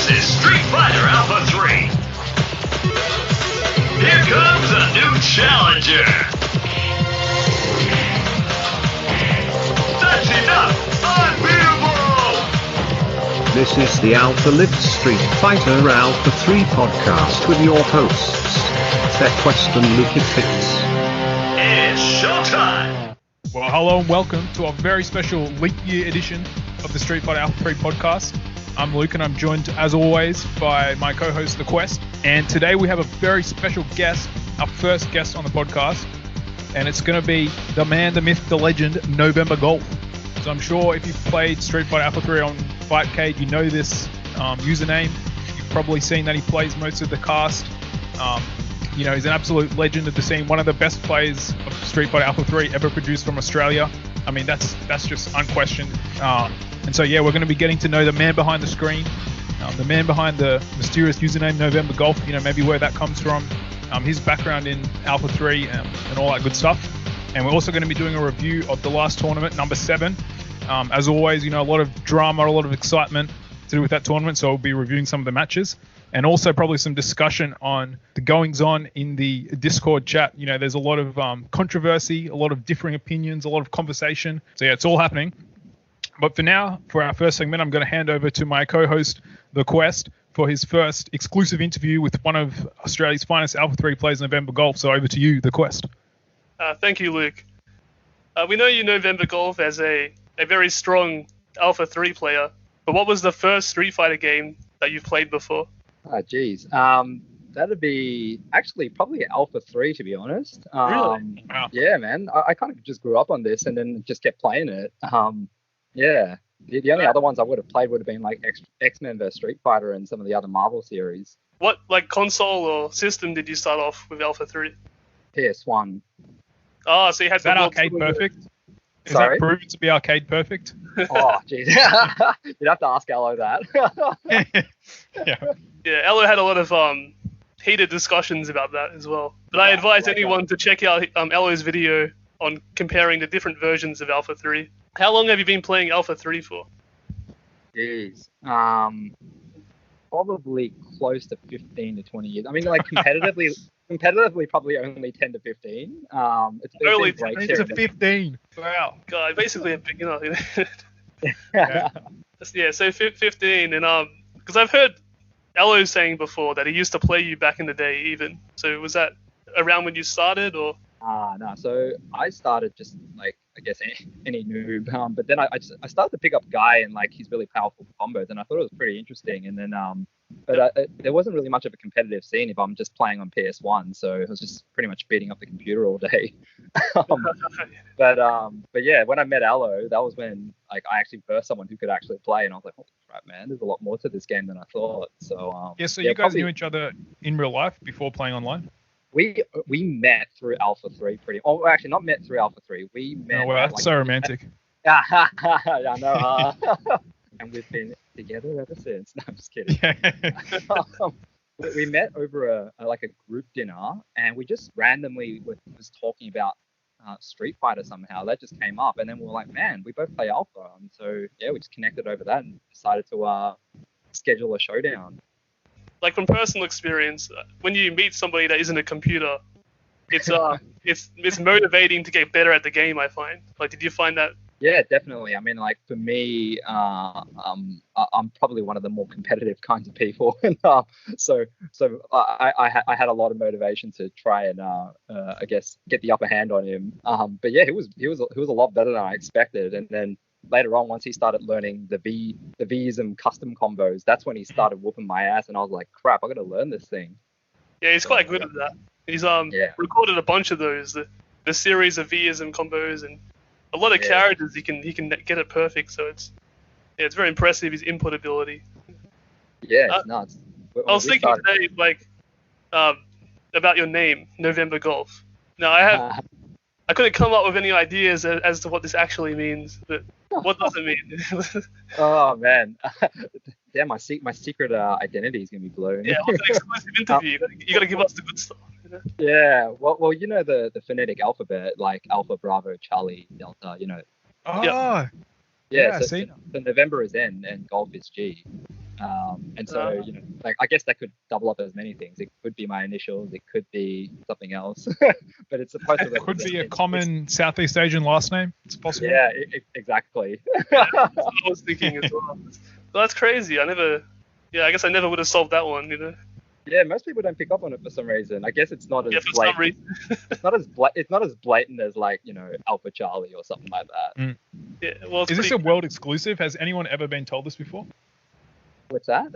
This is Street Fighter Alpha 3. Here comes a new challenger. That's enough! Unbeatable! This is the Alpha Street Fighter Alpha 3 podcast with your hosts, Quest and Lukefitz. It's showtime! Well, hello and welcome to a very special leap year edition of the Street Fighter Alpha 3 podcast. I'm Luke and I'm joined, as always, by my co-host, The Quest. And today we have a very special guest, our first guest on the podcast. And it's going to be the man, the myth, the legend, NovemberGolf. So I'm sure if you've played Street Fighter Alpha 3 on Fightcade, you know this username. You've probably seen that he plays most of the cast. He's an absolute legend of the scene, one of the best players of Street Fighter Alpha 3 ever produced from Australia. I mean, that's just unquestioned. And so, we're going to be getting to know the man behind the screen, the man behind the mysterious username NovemberGolf, maybe where that comes from, his background in Alpha 3 and all that good stuff. And we're also going to be doing a review of the last tournament, number 7. As always, a lot of drama, a lot of excitement to do with that tournament, so we'll be reviewing some of the matches. And also probably some discussion on the goings-on in the Discord chat. There's a lot of controversy, a lot of differing opinions, a lot of conversation. So, it's all happening. But for now, for our first segment, I'm going to hand over to my co-host, The Quest, for his first exclusive interview with one of Australia's finest Alpha 3 players, NovemberGolf. So over to you, The Quest. Thank you, Luke. We know you NovemberGolf as a very strong Alpha 3 player. But what was the first Street Fighter game that you've played before? Oh, geez. That'd be actually probably Alpha 3, to be honest. Really? Wow. Yeah, man. I kind of just grew up on this and then just kept playing it. Yeah. The only other ones I would have played would have been like X-Men vs. Street Fighter and some of the other Marvel series. What console or system did you start off with Alpha 3? PS1. Oh, so you had that arcade perfect? Is Sorry? that proven to be arcade perfect? Oh, geez. You'd have to ask Elo that. Yeah, Elo had a lot of heated discussions about that as well. But I advise anyone to check out Elo's video on comparing the different versions of Alpha 3. How long have you been playing Alpha 3 for? Jeez. Probably close to 15 to 20 years. I mean, like competitively probably only 10 to 15. It's Only been 10 to 15. Wow. God, basically a beginner. Yeah. Yeah, so 15, and because I've heard Elo saying before that he used to play you back in the day even. So was that around when you started, or? No. So I started just like, I guess, any noob. But then I started to pick up Guy and like his really powerful combos, and I thought it was pretty interesting. And then, there wasn't really much of a competitive scene if I'm just playing on PS1. So I was just pretty much beating up the computer all day. But yeah, when I met Alo, that was when like I actually first someone who could actually play, and I was like, holy crap, man, there's a lot more to this game than I thought. So So you guys knew each other in real life before playing online? We met through Alpha 3 actually not met through Alpha 3. We met. Oh, well, that's so romantic. Yeah, I know. And we've been together ever since. No, I'm just kidding. We met over a group dinner, and we just randomly was talking about Street Fighter somehow. That just came up, and then we were like, man, we both play Alpha, and so yeah, we just connected over that and decided to schedule a showdown. Like from personal experience, when you meet somebody that isn't a computer, it's motivating to get better at the game, I find. Like, did you find that? Yeah, definitely. I mean, like for me, I'm probably one of the more competitive kinds of people, so I had a lot of motivation to try and I guess get the upper hand on him. But yeah, he was a lot better than I expected, and then later on, once he started learning the V's and custom combos, that's when he started whooping my ass, and I was like, crap, I got to learn this thing. Yeah, he's quite good at that. He's recorded a bunch of those, the series of V's and combos, and a lot of characters he can get it perfect. So it's very impressive, his input ability. Yeah, it's nuts. I was thinking today, about your name, NovemberGolf. Now I couldn't come up with any ideas as to what this actually means, but what does it mean? Oh man, yeah, my secret identity is gonna be blown. Yeah, it's an exclusive interview. You gotta give us the good stuff. Yeah, well, the phonetic alphabet, like Alpha, Bravo, Charlie, Delta, Oh, Yeah, I so, see. so November is N and Golf is G. And so, like, I guess that could double up as many things. It could be my initials. It could be something else. But it's supposed to It could be a common Southeast Asian last name. It's possible. Yeah, exactly. That's what I was thinking as well. Well, that's crazy. I guess I never would have solved that one, Yeah, most people don't pick up on it for some reason. I guess it's not as for blatant. some reason. It's not as blatant as, like, Alpha Charlie or something like that. Yeah, well, Is this a world exclusive? Has anyone ever been told this before? What's that?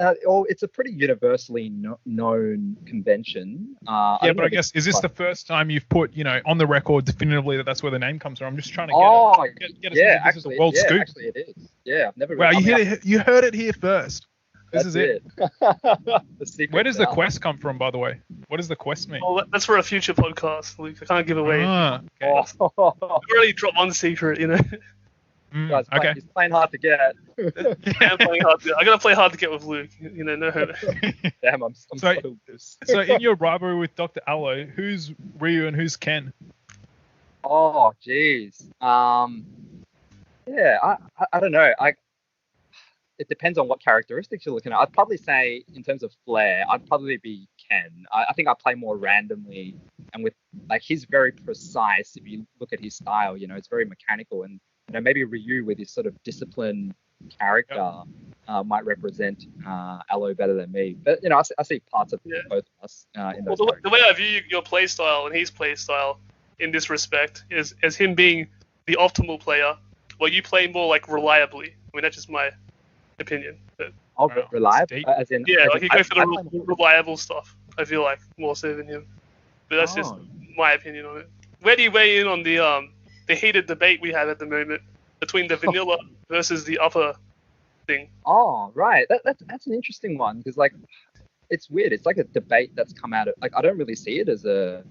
It's a pretty universally known convention. Yeah, but I guess, is this the first time you've put, on the record definitively that that's where the name comes from? I'm just trying to get yeah, this is a world scoop. Actually it is. Yeah, I've never. Wow, you heard it here first. This is it. Where does the quest come from, by the way? What does the quest mean? Well, that's for a future podcast, Luke. I can't give away. Okay. Oh. I really drop one secret, Guys, okay. He's playing hard to get. Yeah, I'm playing hard I gotta play hard to get with Luke. No hope. Damn, I'm so this. So in your rivalry with Dr. Allo, who's Ryu and who's Ken? Oh, jeez. Yeah, I don't know. It depends on what characteristics you're looking at. I'd probably say, in terms of flair, I'd probably be Ken. I think I play more randomly, and with, like, he's very precise. If you look at his style, it's very mechanical, and maybe Ryu with his sort of disciplined character might represent Allo better than me. But I see parts of both of us in those. Well, the way I view your play style and his play style in this respect is as him being the optimal player, while you play more like reliably. I mean, that's just my opinion. But, reliable, as in like you go for the reliable stuff. I feel like more so than him. But that's just my opinion on it. Where do you weigh in on the heated debate we have at the moment between the vanilla versus the upper thing? Oh, right. That's an interesting one, because, like, it's weird. It's like a debate that's come out of, like, I don't really see it as a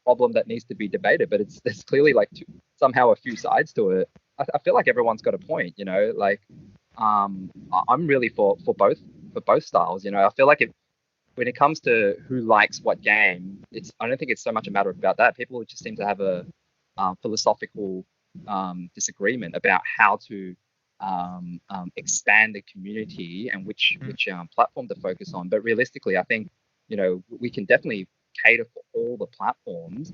problem that needs to be debated, but there's clearly, like, somehow a few sides to it. I feel like everyone's got a point, like, I'm really for both styles. I feel like when it comes to who likes what game, I don't think it's so much a matter about that. People just seem to have a philosophical disagreement about how to expand the community and which platform to focus on. But realistically, I think we can definitely cater for all the platforms.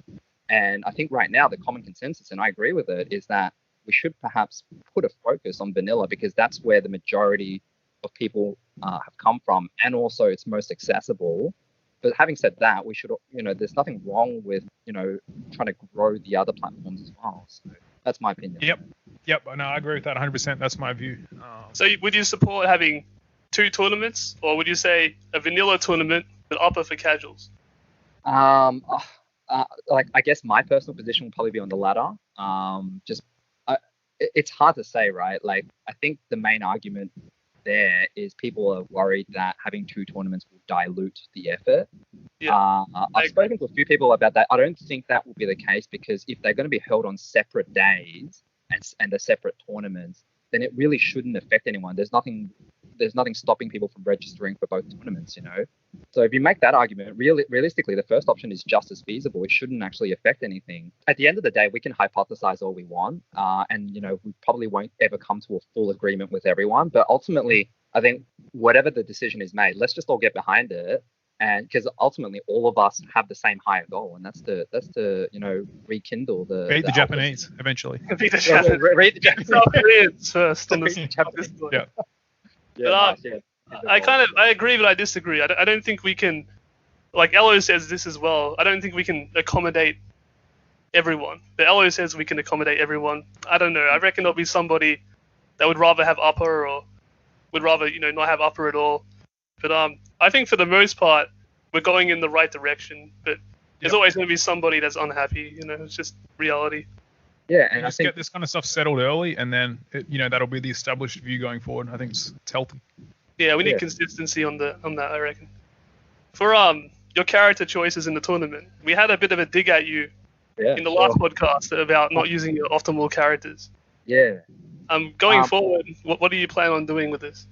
And I think right now the common consensus, and I agree with it, is that we should perhaps put a focus on vanilla, because that's where the majority of people have come from, and also it's most accessible. But having said that, we should, there's nothing wrong with, trying to grow the other platforms as well. So that's my opinion. Yep. No, I agree with that 100%. That's my view. So would you support having 2 tournaments, or would you say a vanilla tournament but upper for casuals? Like, I guess my personal position will probably be on the latter. It's hard to say, right? Like, I think the main argument there is people are worried that having 2 tournaments will dilute the effort. Yeah, I've spoken to a few people about that. I don't think that will be the case, because if they're going to be held on separate days and they're separate tournaments, then it really shouldn't affect anyone. There's nothing stopping people from registering for both tournaments, So if you make that argument, realistically, the first option is just as feasible. It shouldn't actually affect anything. At the end of the day, we can hypothesize all we want, and we probably won't ever come to a full agreement with everyone. But ultimately, I think whatever the decision is made, let's just all get behind it, and because ultimately all of us have the same higher goal, and that's to rekindle the beat the Japanese eventually. Beat the Japanese. Read the Japanese South Koreans first on this. Yeah. I agree, but I disagree. I don't think we can, like Elo says this as well, I don't think we can accommodate everyone. But Elo says we can accommodate everyone. I don't know. I reckon there'll be somebody that would rather have upper, or would rather, not have upper at all. But I think for the most part, we're going in the right direction. But there's always going to be somebody that's unhappy. It's just reality. Yeah, and I think get this kind of stuff settled early, and then that'll be the established view going forward. I think it's healthy. Yeah, we need consistency on that, I reckon. For your character choices in the tournament, we had a bit of a dig at you in the last podcast about not using your optimal characters. Yeah. Going forward, what do you plan on doing with this?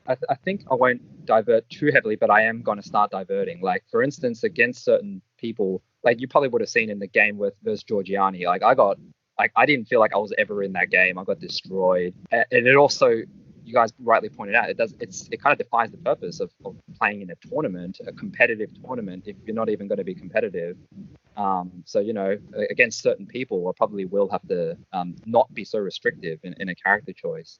I think I won't divert too heavily, but I am going to start diverting. Like, for instance, against certain people, like you probably would have seen in the game versus Georgiani, I didn't feel like I was ever in that game. I got destroyed. And it also, you guys rightly pointed out, it kind of defies the purpose of playing in a tournament, a competitive tournament, if you're not even going to be competitive. So, against certain people, I probably will have to not be so restrictive in a character choice.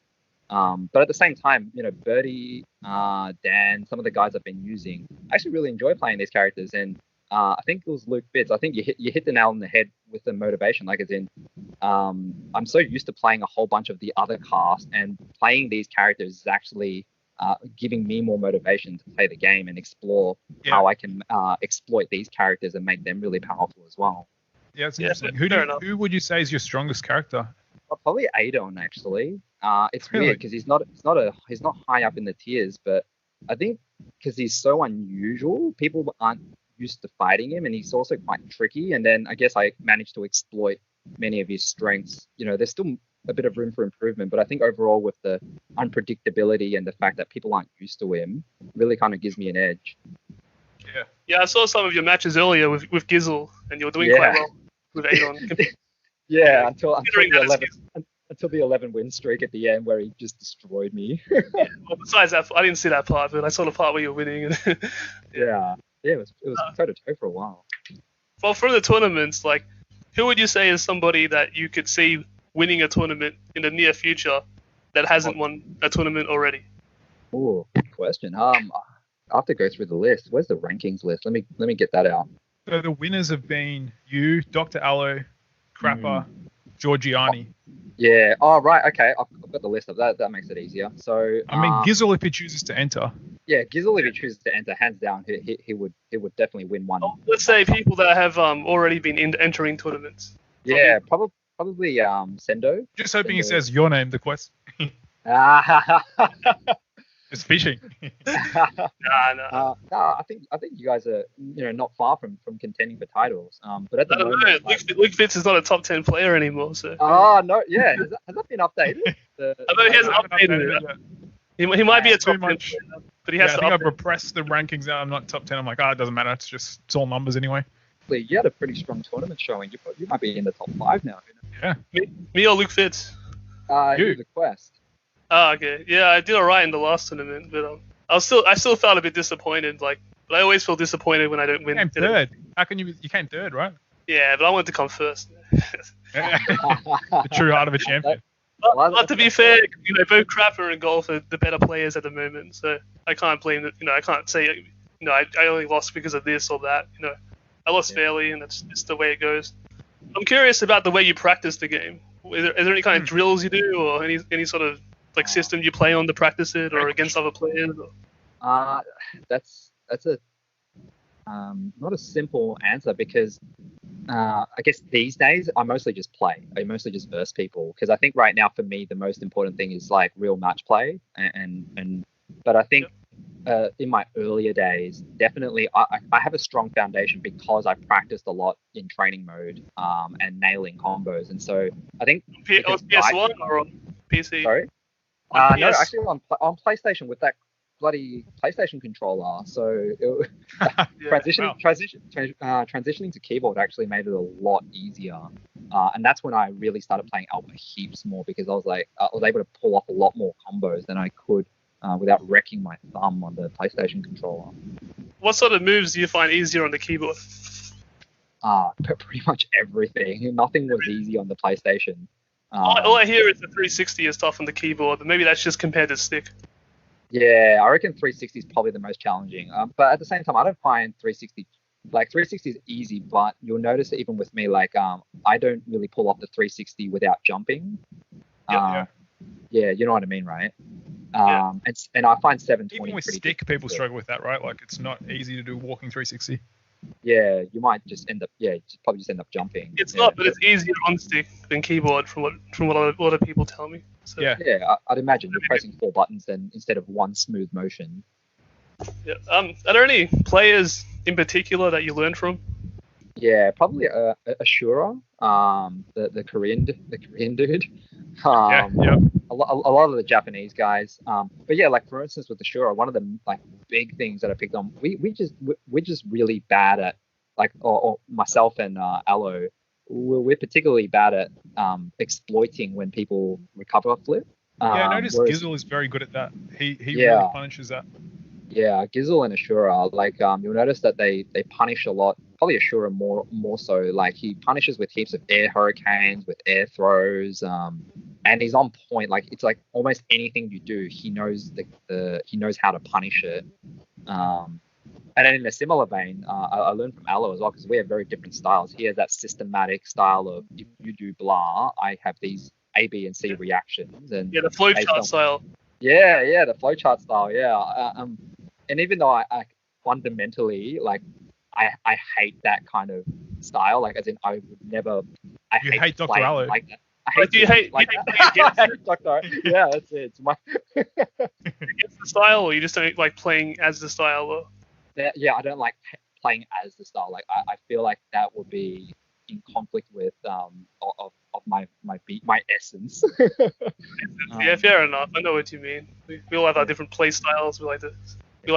But at the same time, Birdie, Dan, some of the guys I've been using, I actually really enjoy playing these characters. And I think it was Lukefitz. I think you hit the nail on the head with the motivation. Like, as in, I'm so used to playing a whole bunch of the other cast, and playing these characters is actually giving me more motivation to play the game and explore how I can exploit these characters and make them really powerful as well. Yeah, it's interesting. Who would you say is your strongest character? Probably Adon, actually. It's Really? weird because he's not high up in the tiers, but I think because he's so unusual, people aren't used to fighting him, and he's also quite tricky. And then I guess I managed to exploit many of his strengths. There's still a bit of room for improvement, but I think overall, with the unpredictability and the fact that people aren't used to him, really kind of gives me an edge. Yeah, I saw some of your matches earlier with Gizzle, and you were doing quite well with Adon. Yeah, until the 11 win streak at the end where he just destroyed me. Well, besides that, I didn't see that part, but I saw the part where you were winning. It was toe to toe for a while. Well, for the tournaments, like, who would you say is somebody that you could see winning a tournament in the near future that hasn't won a tournament already? Oh, good question. I have to go through the list. Where's the rankings list? Let me get that out. So the winners have been you, Dr. Allo, Crapper, Georgiani. Yeah. Oh, right. Okay. I've got the list of that. That makes it easier. So Gizzle, if he chooses to enter. Yeah, Gizzle, if he chooses to enter, hands down, he would definitely win one. Let's say people that have already been entering tournaments. Yeah, probably Sendo. Just hoping he says your name, the Quest. Just fishing. Nah. I think you guys are not far from contending for titles. But at the moment, Lukefitz is not a top 10 player anymore. So. Oh no, yeah. Has that been updated? I know he hasn't updated it. He might be a top 10 player, but he has to. I think I've repressed the rankings out. I'm not top 10. I'm like, it doesn't matter. It's all numbers anyway. You had a pretty strong tournament showing. You might be in the top 5 now. Yeah. Me or Lukefitz? You, the Quest. Oh, okay. Yeah, I did alright in the last tournament, but I still felt a bit disappointed. But I always feel disappointed when I don't win. You came third. How can you came third, right? Yeah, but I wanted to come first. The true heart of a champion. But to be fair, both Crapper and Golf are the better players at the moment, so I can't blame that. I can't say, I only lost because of this or that. I lost fairly, and that's just the way it goes. I'm curious about the way you practice the game. Is there any kind of drills you do, or any sort of system you play on to practice it, or against other players? That's a not a simple answer, because I guess these days I mostly just play. I mostly just verse people, because I think right now for me the most important thing is real match play, but I think in my earlier days, definitely I have a strong foundation because I practiced a lot in training mode and nailing combos, and so I think on PS1 or on PC? Sorry. No, actually on PlayStation with that bloody PlayStation controller. So transitioning to keyboard actually made it a lot easier, and that's when I really started playing Alpha heaps more, because I was able to pull off a lot more combos than I could without wrecking my thumb on the PlayStation controller. What sort of moves do you find easier on the keyboard? Pretty much everything. Nothing was easy on the PlayStation. All I hear is the 360 is tough on the keyboard, but maybe that's just compared to stick. Yeah, I reckon 360 is probably the most challenging. But at the same time, I don't find 360 360 is easy, but you'll notice that even with me, I don't really pull off the 360 without jumping. Yeah, you know what I mean, right? And I find 720 even with pretty stick, difficult. people struggle with that, right? Like, it's not easy to do walking 360. Yeah, you might just end up probably just end up jumping. It's not, but it's easier on stick than keyboard from what a lot of people tell me. So. Yeah, I'd imagine you're pressing 4 buttons then instead of one smooth motion. Yeah. Are there any players in particular that you learned from? Yeah, probably Ashura, the Korean dude. A lot of the Japanese guys. But yeah, for instance with Ashura, one of the big things that I picked on, we're just really bad at or myself and Allo, we're particularly bad at exploiting when people recover flip. I noticed Whereas- Gizzle is very good at that. He Yeah. really punishes that. Yeah, Gizzle and Ashura, like you'll notice that they punish a lot. Probably Ashura more so. Like he punishes with heaps of air hurricanes, with air throws, and he's on point. Like it's like almost anything you do, he knows he knows how to punish it. And then in a similar vein, I learned from Aloe as well, because we have very different styles. He has that systematic style of, if you do blah, I have these A, B, and C reactions. And Yeah, the flowchart style. Yeah, the flowchart style. Yeah, and even though I fundamentally like, I hate that kind of style. Like, as in, I would never. You hate Dr. Aloe. Like that. Do you hate that. I hate Dr. Yeah, that's it. It's my. Against the style, or you just don't like playing as the style? Or... Yeah, I don't like playing as the style. Like, I feel like that would be in conflict with of my essence. Yeah, fair enough. I know what you mean. We all have our different play styles. We like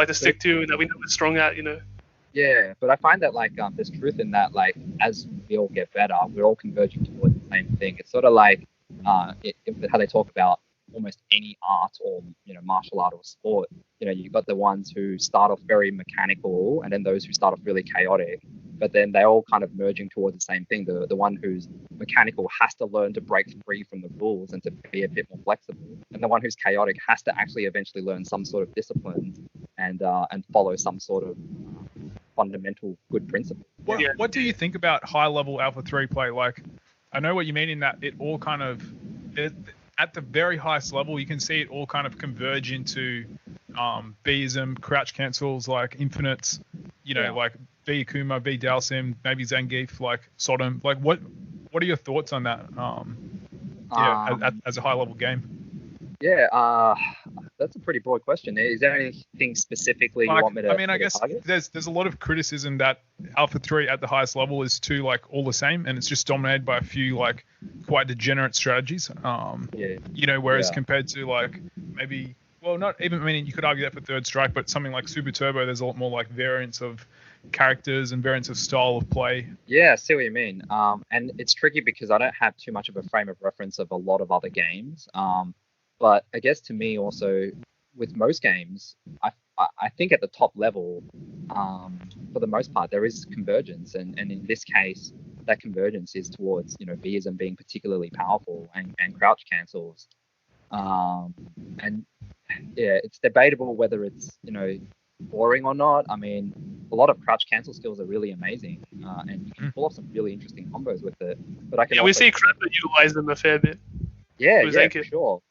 to stick to that we know we're strong at. Yeah, but I find that like there's truth in that. Like, as we all get better, we're all converging towards the same thing. It's sort of like how they talk about almost any art or martial art or sport. You've got the ones who start off very mechanical, and then those who start off really chaotic. But then they're all kind of merging towards the same thing. The one who's mechanical has to learn to break free from the rules and to be a bit more flexible. And the one who's chaotic has to actually eventually learn some sort of discipline and follow some sort of fundamental good principle. What do you think about high-level Alpha 3 play? Like, I know what you mean in that it all kind of... at the very highest level, you can see it all kind of converge into B'ism, crouch cancels, like infinites, like V Akuma, V Dalsim, maybe Zangief, like Sodom. Like, what are your thoughts on that? As a high level game. Yeah, that's a pretty broad question. Is there anything specifically you want me to? I mean, I guess there's a lot of criticism that Alpha 3 at the highest level is too like all the same, and it's just dominated by a few like quite degenerate strategies. Whereas compared to like maybe, well, not even. I mean, you could argue that for Third Strike, but something like Super Turbo, there's a lot more like variants of characters and variants of style of play. Yeah, I see what you mean. And it's tricky because I don't have too much of a frame of reference of a lot of other games. But I guess to me also, with most games, I think at the top level, for the most part, there is convergence. And in this case, that convergence is towards, B'ism being particularly powerful and crouch cancels. And yeah, it's debatable whether it's, boring or not. I mean, a lot of crouch cancel skills are really amazing, and you can pull off some really interesting combos with it. But I can we see Crapper utilize them a fair bit. Yeah, for sure.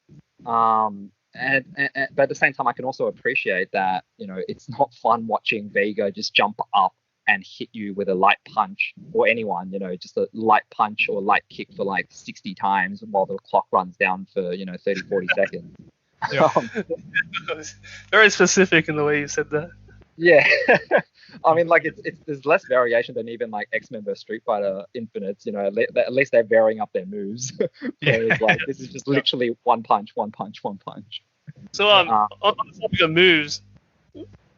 But at the same time, I can also appreciate that, it's not fun watching Vega just jump up and hit you with a light punch, or anyone, just a light punch or light kick for like 60 times while the clock runs down for, 30, 40 seconds. Yeah. Very specific in the way you said that. Yeah. I mean, like, there's less variation than even like X-Men vs Street Fighter Infinites, at least they're varying up their moves. Whereas, like, this is just literally one punch. So, on the topic of moves,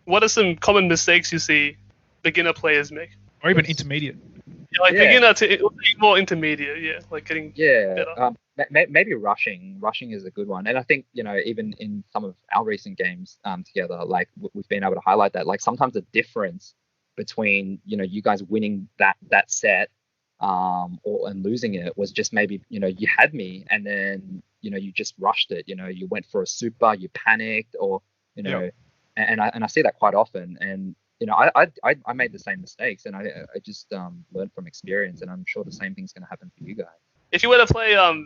what are some common mistakes you see beginner players make? Or even intermediate. Yeah, like beginner to more intermediate, like getting better. Maybe rushing. Rushing is a good one. And I think, even in some of our recent games together, like, we've been able to highlight that, like, sometimes the difference between, you guys winning that set and losing it was just maybe, you had me and then, you just rushed it, you went for a super, you panicked, or, and I see that quite often. And, I made the same mistakes, and I just learned from experience, and I'm sure the same thing's going to happen for you guys. If you were to play a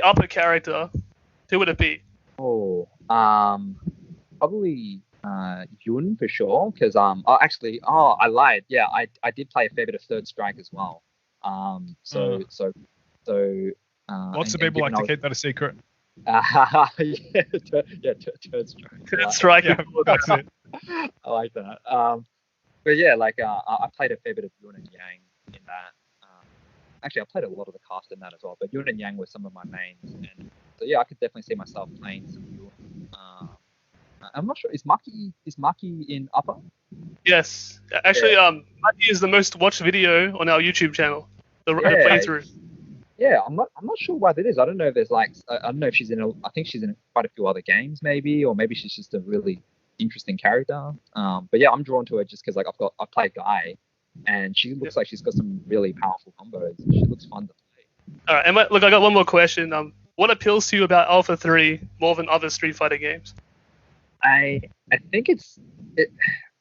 upper character, who would it be? Oh, probably Yun for sure, because I lied. Yeah, I did play a fair bit of Third Strike as well. So lots of people like to keep that a secret. Third Strike. Third Strike. Yeah, that's it. I like that. But yeah, like I played a fair bit of Yun and Yang in that. Actually, I played a lot of the cast in that as well. But Yun and Yang were some of my mains, and so yeah, I could definitely see myself playing some Yun. I'm not sure. Is Maki in Upper? Yes, actually, Maki is the most watched video on our YouTube channel. The playthrough. Yeah, I'm not sure why that is. I don't know if there's like, I don't know if she's I think she's in quite a few other games maybe, or maybe she's just a really interesting character. But yeah, I'm drawn to her just because like I play Guy, and she looks like she's got some really powerful combos. She looks fun to play. All right, look, I got one more question. What appeals to you about Alpha 3 more than other Street Fighter games? I think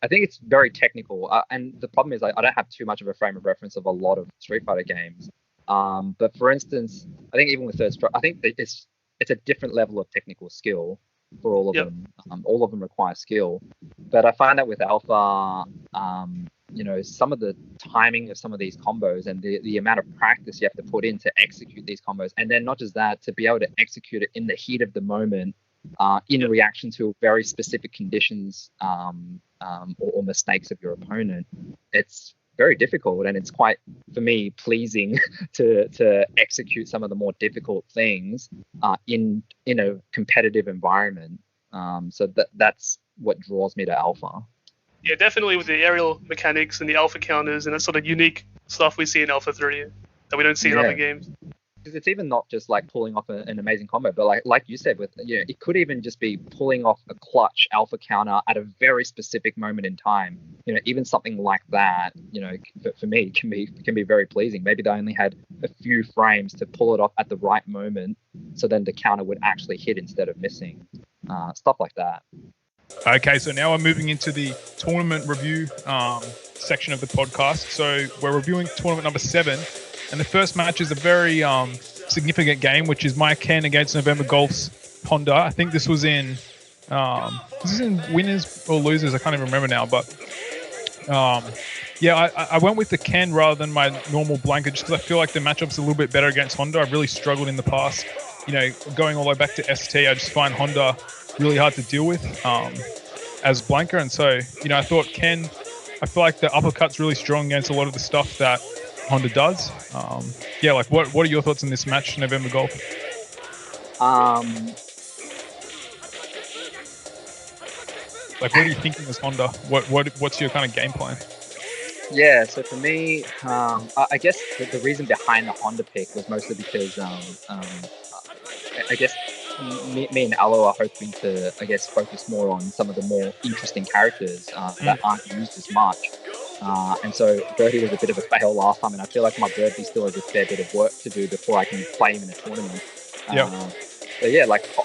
I think it's very technical, and the problem is I don't have too much of a frame of reference of a lot of Street Fighter games. But for instance, I think even with Third Strike, I think that it's a different level of technical skill for all of them. All of them require skill, but I find that with Alpha, some of the timing of some of these combos and the amount of practice you have to put in to execute these combos, and then not just that, to be able to execute it in the heat of the moment, in reaction to very specific conditions or mistakes of your opponent. It's very difficult, and it's quite, for me, pleasing to execute some of the more difficult things in a competitive environment. So that's what draws me to Alpha. Yeah, definitely with the aerial mechanics and the Alpha counters and that sort of unique stuff we see in Alpha 3 that we don't see in other games. Because it's even not just like pulling off an amazing combo, but like you said, with it could even just be pulling off a clutch Alpha counter at a very specific moment in time. Even something like that, for me can be very pleasing. Maybe they only had a few frames to pull it off at the right moment, so then the counter would actually hit instead of missing. Stuff like that. Okay, so now we're moving into the tournament review section of the podcast. So we're reviewing tournament number 7. And the first match is a very significant game, which is my Ken against NovemberGolf's Honda. I think this was in winners or losers. I can't even remember now. But I went with the Ken rather than my normal blanket just because I feel like the matchup's a little bit better against Honda. I've really struggled in the past. Going all the way back to ST, I just find Honda really hard to deal with as blanker. And so, I thought Ken, I feel like the uppercut's really strong against a lot of the stuff that Honda does. What are your thoughts on this match, NovemberGolf? What are you thinking as Honda? What's your kind of game plan? Yeah, so for me, I guess the reason behind the Honda pick was mostly because I guess me and Aloe are hoping to, focus more on some of the more interesting characters that aren't used as much. And so Birdie was a bit of a fail last time, and I feel like my Birdie still has a fair bit of work to do before I can play him in a tournament.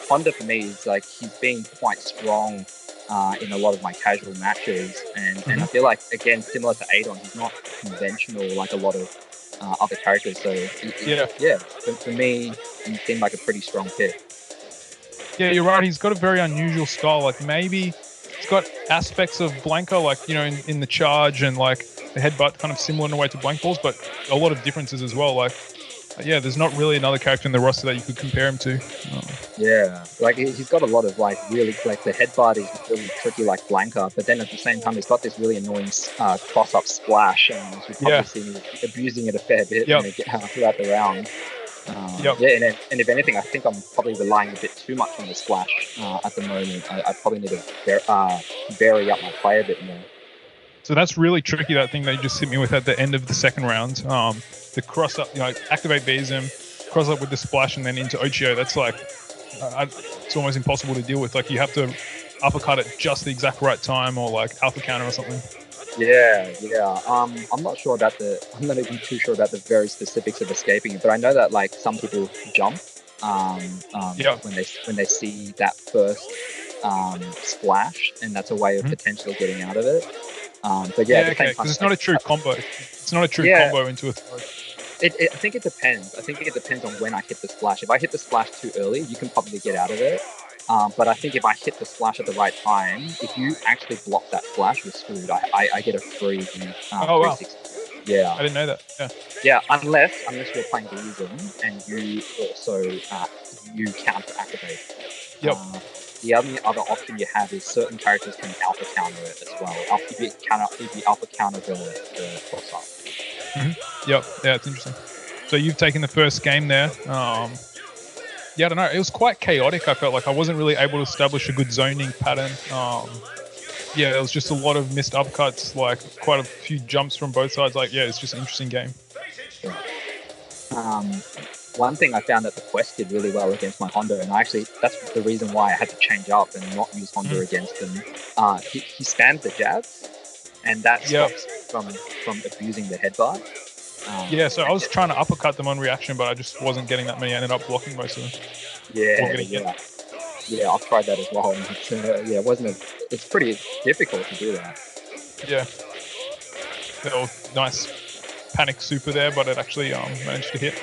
Honda for me is like he's been quite strong in a lot of my casual matches, and I feel like, again, similar to Adon, he's not conventional like a lot of other characters. So for me, he seemed like a pretty strong pick. Yeah, you're right. He's got a very unusual style. Like maybe he's got aspects of Blanca, like, in the charge and like the headbutt, kind of similar in a way to Blank Balls, but a lot of differences as well. Like, there's not really another character in the roster that you could compare him to. Yeah, like he's got a lot of like really, like the headbutt is really tricky like Blanca, but then at the same time he's got this really annoying cross-up splash, and you've probably seen him abusing it a fair bit throughout the round. And if anything, I think I'm probably relying a bit too much on the splash at the moment. I probably need to vary up my play a bit more. So that's really tricky, that thing that you just hit me with at the end of the second round. The cross up, activate bees him, cross up with the splash, and then into Ochio. That's like, it's almost impossible to deal with. Like, you have to uppercut at just the exact right time, or like alpha counter or something. Yeah. I'm not even too sure about the very specifics of escaping it, but I know that like some people jump when they see that first splash, and that's a way of potentially getting out of it. Because it's not a true combo. It's not a true combo into a throw. I think it depends. I think it depends on when I hit the splash. If I hit the splash too early, you can probably get out of it. But I think if I hit the splash at the right time, if you actually block that splash, you're screwed. I get a free 360. Yeah. I didn't know that. Yeah, unless you're playing Reason and you also you counter activate. Yep. The only other option you have is certain characters can alpha counter it as well. If you alpha counter the cross up. Mm-hmm. Yep. Yeah, it's interesting. So you've taken the first game there. I don't know. It was quite chaotic. I felt like I wasn't really able to establish a good zoning pattern. There was just a lot of missed upcuts, like quite a few jumps from both sides. Like, it's just an interesting game. one thing I found that the Quest did really well against my Honda, and that's the reason why I had to change up and not use Honda against him. He spams the jabs, and that stops from abusing the headbutt. So I was trying to uppercut them on reaction, but I just wasn't getting that many. I ended up blocking most of them. Yeah, I've tried that as well. It's pretty difficult to do that. Yeah. Little nice panic super there, but it actually managed to hit.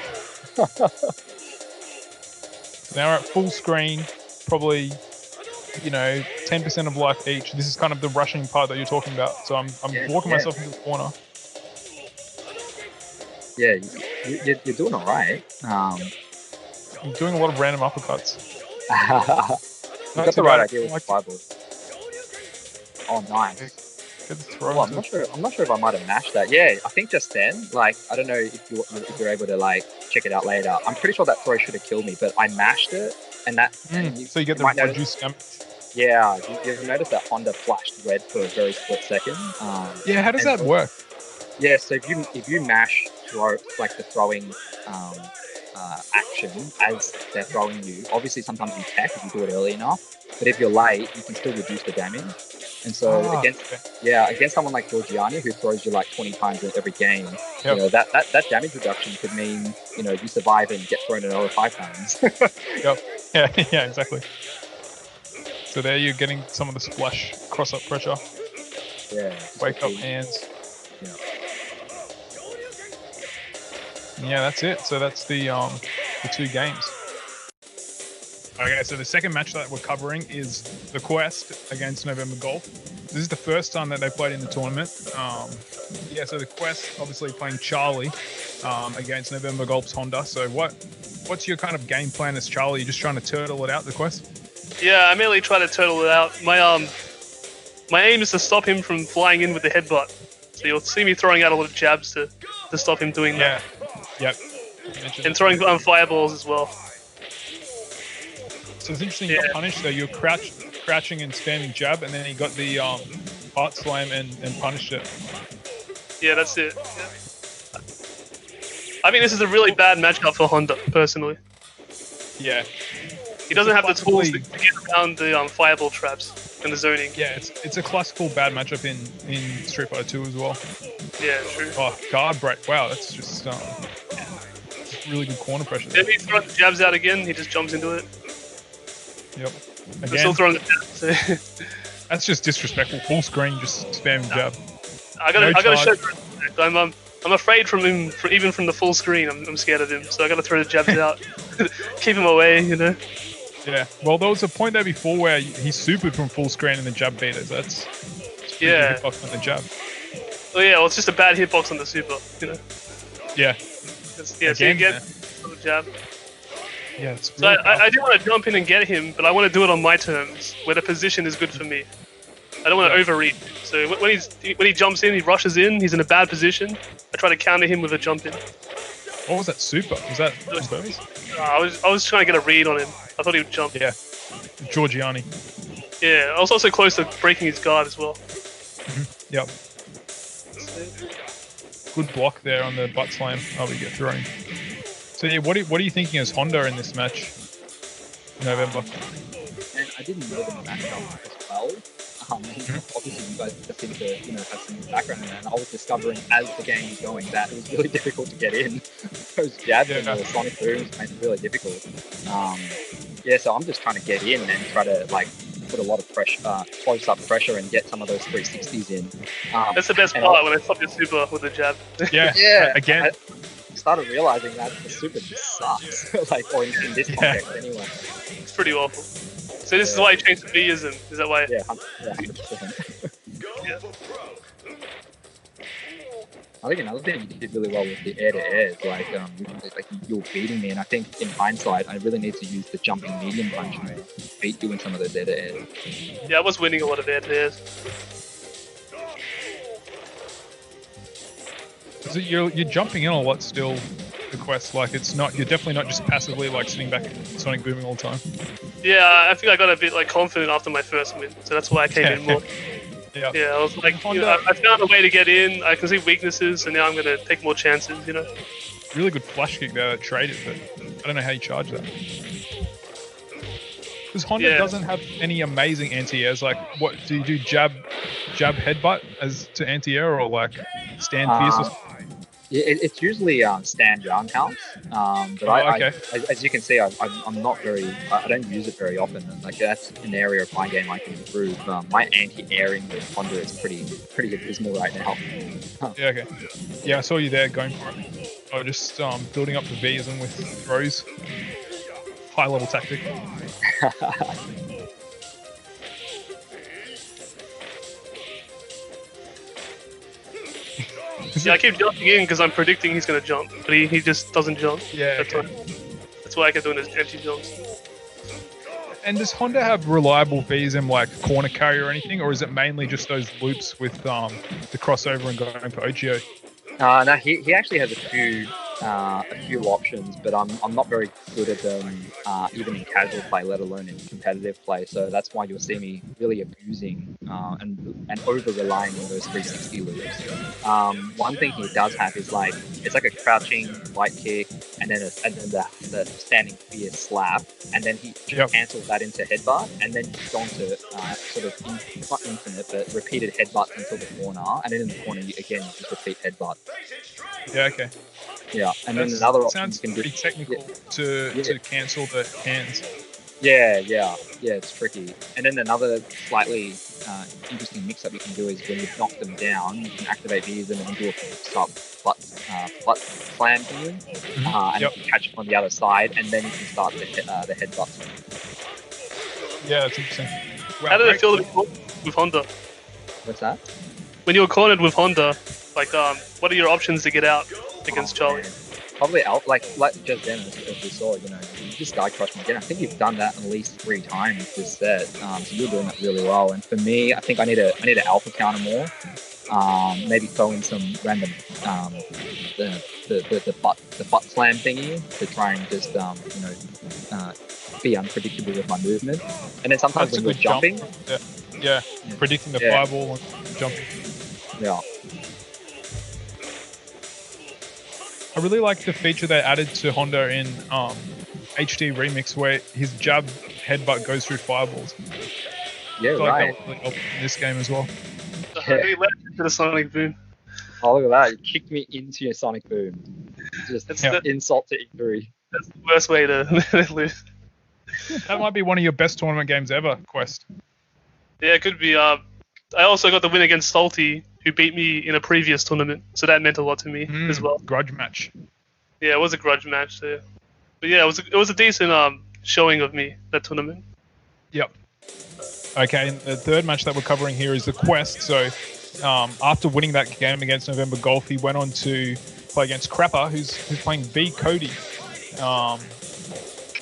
Now we're at full screen, probably 10% of life each. This is kind of the rushing part that you're talking about. So I'm walking myself into the corner. Yeah, you're doing all right. I'm doing a lot of random uppercuts. You got the right idea with the fireball. Oh, nice. Well, I'm not sure if I might have mashed that. Yeah, I think just then, I don't know if you're able to check it out later. I'm pretty sure that throw should have killed me, but I mashed it, and that. So you get the reduced damage. Yeah, you notice that Honda flashed red for a very split second. How does that work? Yeah, so if you mash the throwing action as they're throwing you, obviously sometimes you tech if you do it early enough, but if you're late, you can still reduce the damage. And so against someone like Georgiani, who throws you 20 times in every game, that damage reduction could mean you survive and get thrown another 5 times. Yeah, exactly. So there you're getting some of the splash cross-up pressure. Yeah. Wake up hands. Yeah, that's it. So that's the 2 games. Okay, so the second match that we're covering is the Quest against NovemberGolf. This is the first time that they played in the tournament. So the Quest obviously playing Charlie against NovemberGolf's Honda. So what's your kind of game plan as Charlie? You're just trying to turtle it out, the Quest? Yeah, I mainly try to turtle it out. My aim is to stop him from flying in with the headbutt. So you'll see me throwing out a lot of jabs to stop him doing that. Yep. And throwing fireballs as well. So it's interesting you got punished though. You were crouching and spamming jab, and then he got the heart slam and punished it. Yeah, that's it. Yeah. I think this is a really bad matchup for Honda, personally. Yeah. He doesn't have the tools to get around the fireball traps and the zoning. Yeah, it's a classical bad matchup in Street Fighter 2 as well. Yeah, true. Oh, guard break. Wow, that's just really good corner pressure. If he throws the jabs out again, he just jumps into it. Yep. Again. I'm still throwing the jabs. So. That's just disrespectful. Full screen, just spamming jab. I gotta show. I'm afraid from him, even from the full screen. I'm scared of him, so I gotta throw the jabs out, keep him away. Yeah. Well, there was a point there before where he supered from full screen and the jab beat us. That's hitbox on the jab. Oh yeah, well it's just a bad hitbox on the super. Yeah. So you get on the jab. Yeah, it's really I do want to jump in and get him, but I want to do it on my terms, where the position is good for me. I don't want to overreach. So when he jumps in, he rushes in, he's in a bad position. I try to counter him with a jump in. What was that super? Was that Burmese? I was trying to get a read on him. I thought he would jump. Yeah. Georgiani. Yeah, I was also close to breaking his guard as well. Mm-hmm. Yep. Good block there on the butt slam. Oh, we get thrown. So yeah, what are you thinking as Honda in this match? November. And I didn't know the matchup as well. Obviously, you guys seem to have some background in that. And I was discovering as the game was going that it was really difficult to get in. Those jabs and the sonic booms made it really difficult. So I'm just trying to get in and try to put a lot of pressure, close up pressure, and get some of those 360s in. That's the best part when I stop your super with the jab. Yeah. Again. I started realizing that the super just sucks. Or in this context anyway. It's pretty awful. So this is why you changed to Vism. Is that why? Yeah, 100%. Yeah. I think another thing you did really well with the air-to-air, you were beating me, and I think in hindsight, I really need to use the jumping medium punch and beat you in some of those air-to-airs. Yeah, I was winning a lot of air-to-airs. So you're jumping in a lot still. The Quest, you're definitely not just passively sitting back and sonic booming all the time. Yeah, I think I got a bit confident after my first win, so that's why I came in more. Yeah, I was I found a way to get in. I can see weaknesses, and now I'm gonna take more chances. Really good flash kick there that traded, but I don't know how you charge that. Because Honda doesn't have any amazing anti-airs. Like, what do you do? Jab headbutt as to anti-air, or like stand fierce? It's usually stand roundhouse. But I, as you can see, I'm not very. I don't use it very often. Like, that's an area of my game I can improve. My anti-airing with Honda is pretty abysmal right now. Yeah. Okay. Yeah, I saw you there going for it. Oh, just building up the V's and with throws. High level tactic. Yeah, I keep jumping in because I'm predicting he's going to jump, but he just doesn't jump. Yeah, that's why I keep doing his empty jumps. And does Honda have reliable Vs in like corner carry or anything, or is it mainly just those loops with the crossover and going for OGO? No, he actually has a few options, but I'm not very good at them even in casual play, let alone in competitive play. So that's why you'll see me really abusing and over relying on those 360 loops. One thing he does have is like it's like a crouching light kick and then the standing fierce slap, and then he cancels that into headbutt, and then he's gone to sort of not infinite but repeated headbutts until the corner, and then in the corner you just repeat headbutt. Yeah. Okay. Yeah, and then another option sounds pretty technical to cancel the hands. Yeah, it's tricky. And then another slightly interesting mix-up you can do is when you knock them down, you can activate these and then do a butt slam to you, and you can catch it on the other side, and then you can start the headbutts. Yeah, that's interesting. Wow, how did it feel to be with Honda? What's that? When you were cornered with Honda, like, what are your options to get out against Charlie? Man. Probably like just then, as we saw, you just die crush me again. I think you've done that at least 3 times this set, so you're doing that really well. And for me, I think I need to alpha counter more. Maybe throw in some random the butt slam thingy to try and just be unpredictable with my movement. And then sometimes when you're jumping, yeah, predicting the fireball and jumping. Yeah. I really like the feature they added to Honda in HD Remix, where his jab headbutt goes through fireballs. Yeah, right. That really helped in this game as well. He led to the Sonic Boom. Oh, look at that. You kicked me into your Sonic Boom. Just insult to injury. That's the worst way to lose. That might be one of your best tournament games ever, Quest. Yeah, it could be. I also got the win against Salty, who beat me in a previous tournament, so that meant a lot to me as well. Grudge match. Yeah, it was a grudge match there. But yeah, it was a decent showing of me, that tournament. Yep. Okay, and the third match that we're covering here is the Quest. So after winning that game against NovemberGolf, he went on to play against Crapper, who's playing V Cody,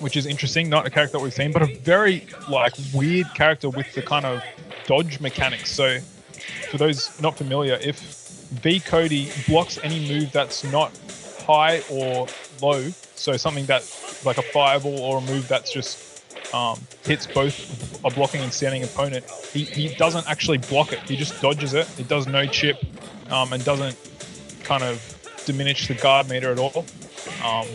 which is interesting. Not a character that we've seen, but a very weird character with the kind of dodge mechanics. So for those not familiar, if V Cody blocks any move that's not high or low, so something that like a fireball or a move that's just hits both a blocking and standing opponent, he doesn't actually block it. He just dodges it. It does no chip and doesn't kind of diminish the guard meter at all.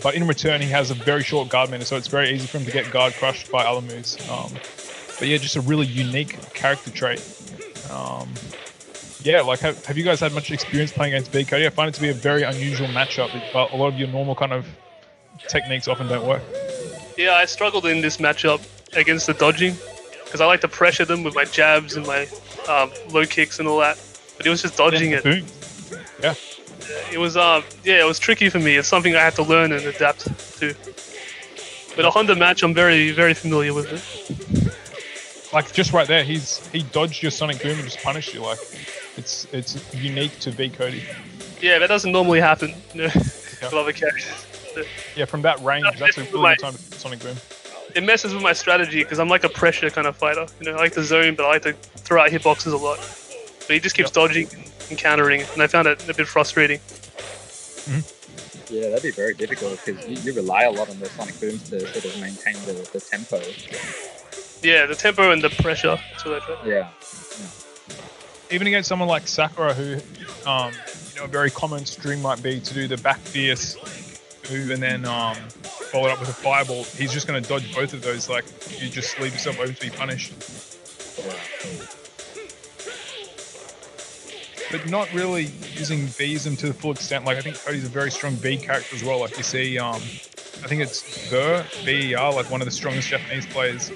But in return, he has a very short guard meter, so it's very easy for him to get guard crushed by other moves. But yeah, just a really unique character trait. Have you guys had much experience playing against V Cody? I find it to be a very unusual matchup. A lot of your normal kind of techniques often don't work. Yeah, I struggled in this matchup against the dodging because I like to pressure them with my jabs and my low kicks and all that. But it was just dodging it. Boom. Yeah. It was tricky for me. It's something I had to learn and adapt to. But a Honda match, I'm very, very familiar with it. Like just right there, he dodged your Sonic Boom and just punished you. Like it's unique to V Cody. Yeah, that doesn't normally happen with other characters. Yeah, from that range, that's a really good time to Sonic Boom. It messes with my strategy because I'm like a pressure kind of fighter. I like to zone, but I like to throw out hitboxes a lot. But he just keeps dodging and countering, and I found it a bit frustrating. Mm-hmm. Yeah, that'd be very difficult because you rely a lot on the Sonic Booms to sort of maintain the tempo. Yeah, the tempo and the pressure. That's what I try. Yeah. Even against someone like Sakura, who, a very common string might be to do the back fierce move and then followed up with a fireball, he's just going to dodge both of those. Like, you just leave yourself open to be punished. But not really using B'sm to the full extent. Like, I think Cody's a very strong B character as well. Like, you see, I think it's BER, like one of the strongest Japanese players,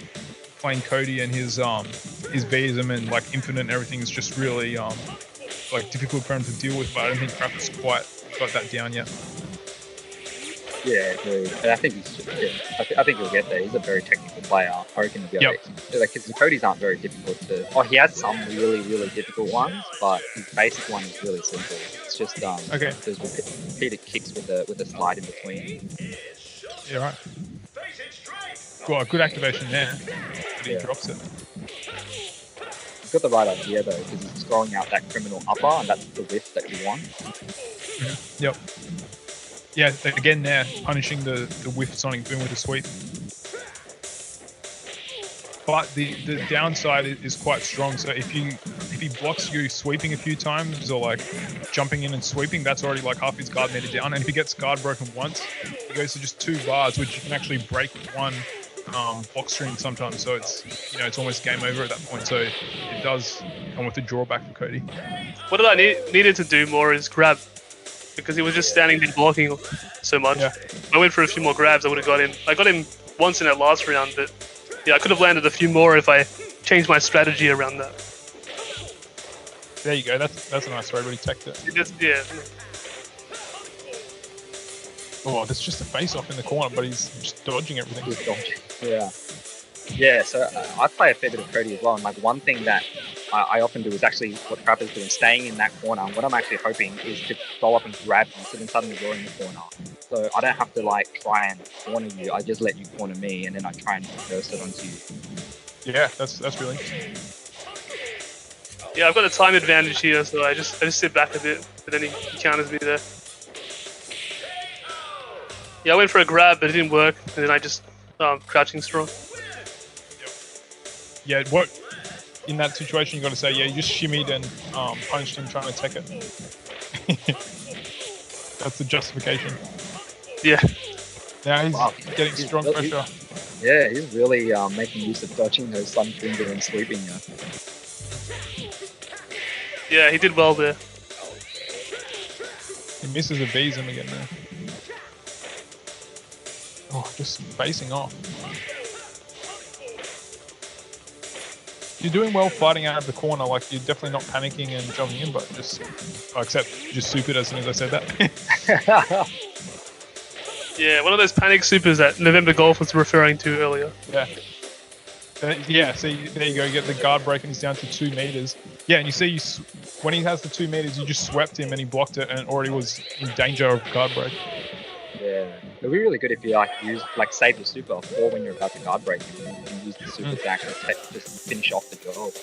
playing Cody, and his B'sm and like infinite and everything is just really like difficult for him to deal with. But I don't think Crapper's quite got that down yet. Yeah, I think I think he'll get there. He's a very technical player. I reckon he'll be able to. Like, his Cody's aren't very difficult to. Oh, he has some really, really difficult ones, but his basic one is really simple. It's just there's repeated kicks with a slide in between. Yeah, right. Well, good activation there. But he drops it. He's got the right idea though, because he's throwing out that criminal upper, and that's the whiff that you want. Mm-hmm. Yep. Yeah, again there, punishing the whiff sonic boom with a sweep. But the downside is quite strong. So if he blocks you sweeping a few times, or like jumping in and sweeping, that's already like half his guard meter down. And if he gets guard broken once, he goes to just 2 bars, which you can actually break one block string sometimes. So it's almost game over at that point. So it does come with a drawback for Cody. What I needed to do more is grab, because he was just standing there blocking so much. Yeah. I went for a few more grabs, I would have got him. I got him once in that last round, but yeah, I could have landed a few more if I changed my strategy around that. There you go. That's a nice way, really teched it. Yeah. Oh, there's just a face-off in the corner, but he's just dodging everything. He's dodging. Yeah. Yeah, so I play a fair bit of Cody as well, and like one thing that I often do is actually what Crapper's doing, staying in that corner. What I'm actually hoping is to go up and grab you, so then suddenly you're in the corner. So I don't have to like try and corner you. I just let you corner me, and then I try and reverse it onto you. Yeah, that's really interesting. Yeah, I've got a time advantage here, so I just sit back a bit, but then he counters me there. Yeah, I went for a grab, but it didn't work, and then I just crouching strong. Yeah, what in that situation you got to say? Yeah, you just shimmied and punched him trying to tech it. That's the justification. Yeah. Now he's getting strong pressure. Yeah, he's really making use of dodging those sun finger and sweeping. Yeah, he did well there. He misses a B'sm again there. Oh, just facing off. You're doing well fighting out of the corner. Like, you're definitely not panicking and jumping in, but except just supered as soon as I said that. Yeah, one of those panic supers that NovemberGolf was referring to earlier. Yeah. Yeah, see, there you go. You get the guard break and he's down to 2 meters. Yeah, and you see when he has the 2 meters, you just swept him and he blocked it and already was in danger of guard break. Yeah, it'd be really good if you save your super, or when you're about to guard break, you can use the super to actually just finish off the job.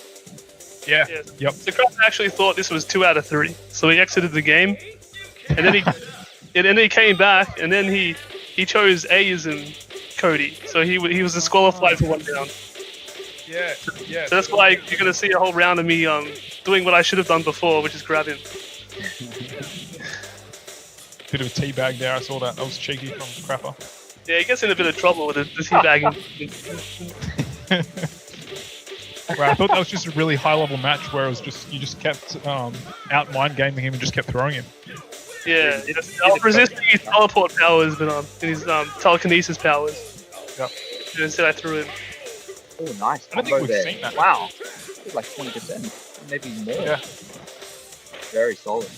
Yeah. Yep. So Crapper actually thought this was 2 out of 3, so he exited the game, and then he came back, and then he chose A's and Cody, so he was disqualified for 1 round. Yeah. So that's why you're gonna see a whole round of me doing what I should have done before, which is grab him. Bit of a teabag there, I saw that. That was cheeky from Crapper. Yeah, he gets in a bit of trouble with the teabagging. Right, I thought that was just a really high-level match where it was you just kept out mind-gaming him and just kept throwing him. Yeah, I was resisting his teleport powers, but his telekinesis powers. Yep. And instead I threw him. Oh, nice. I don't think we've seen that. Wow. It's like 20%, maybe more. Yeah. Very solid.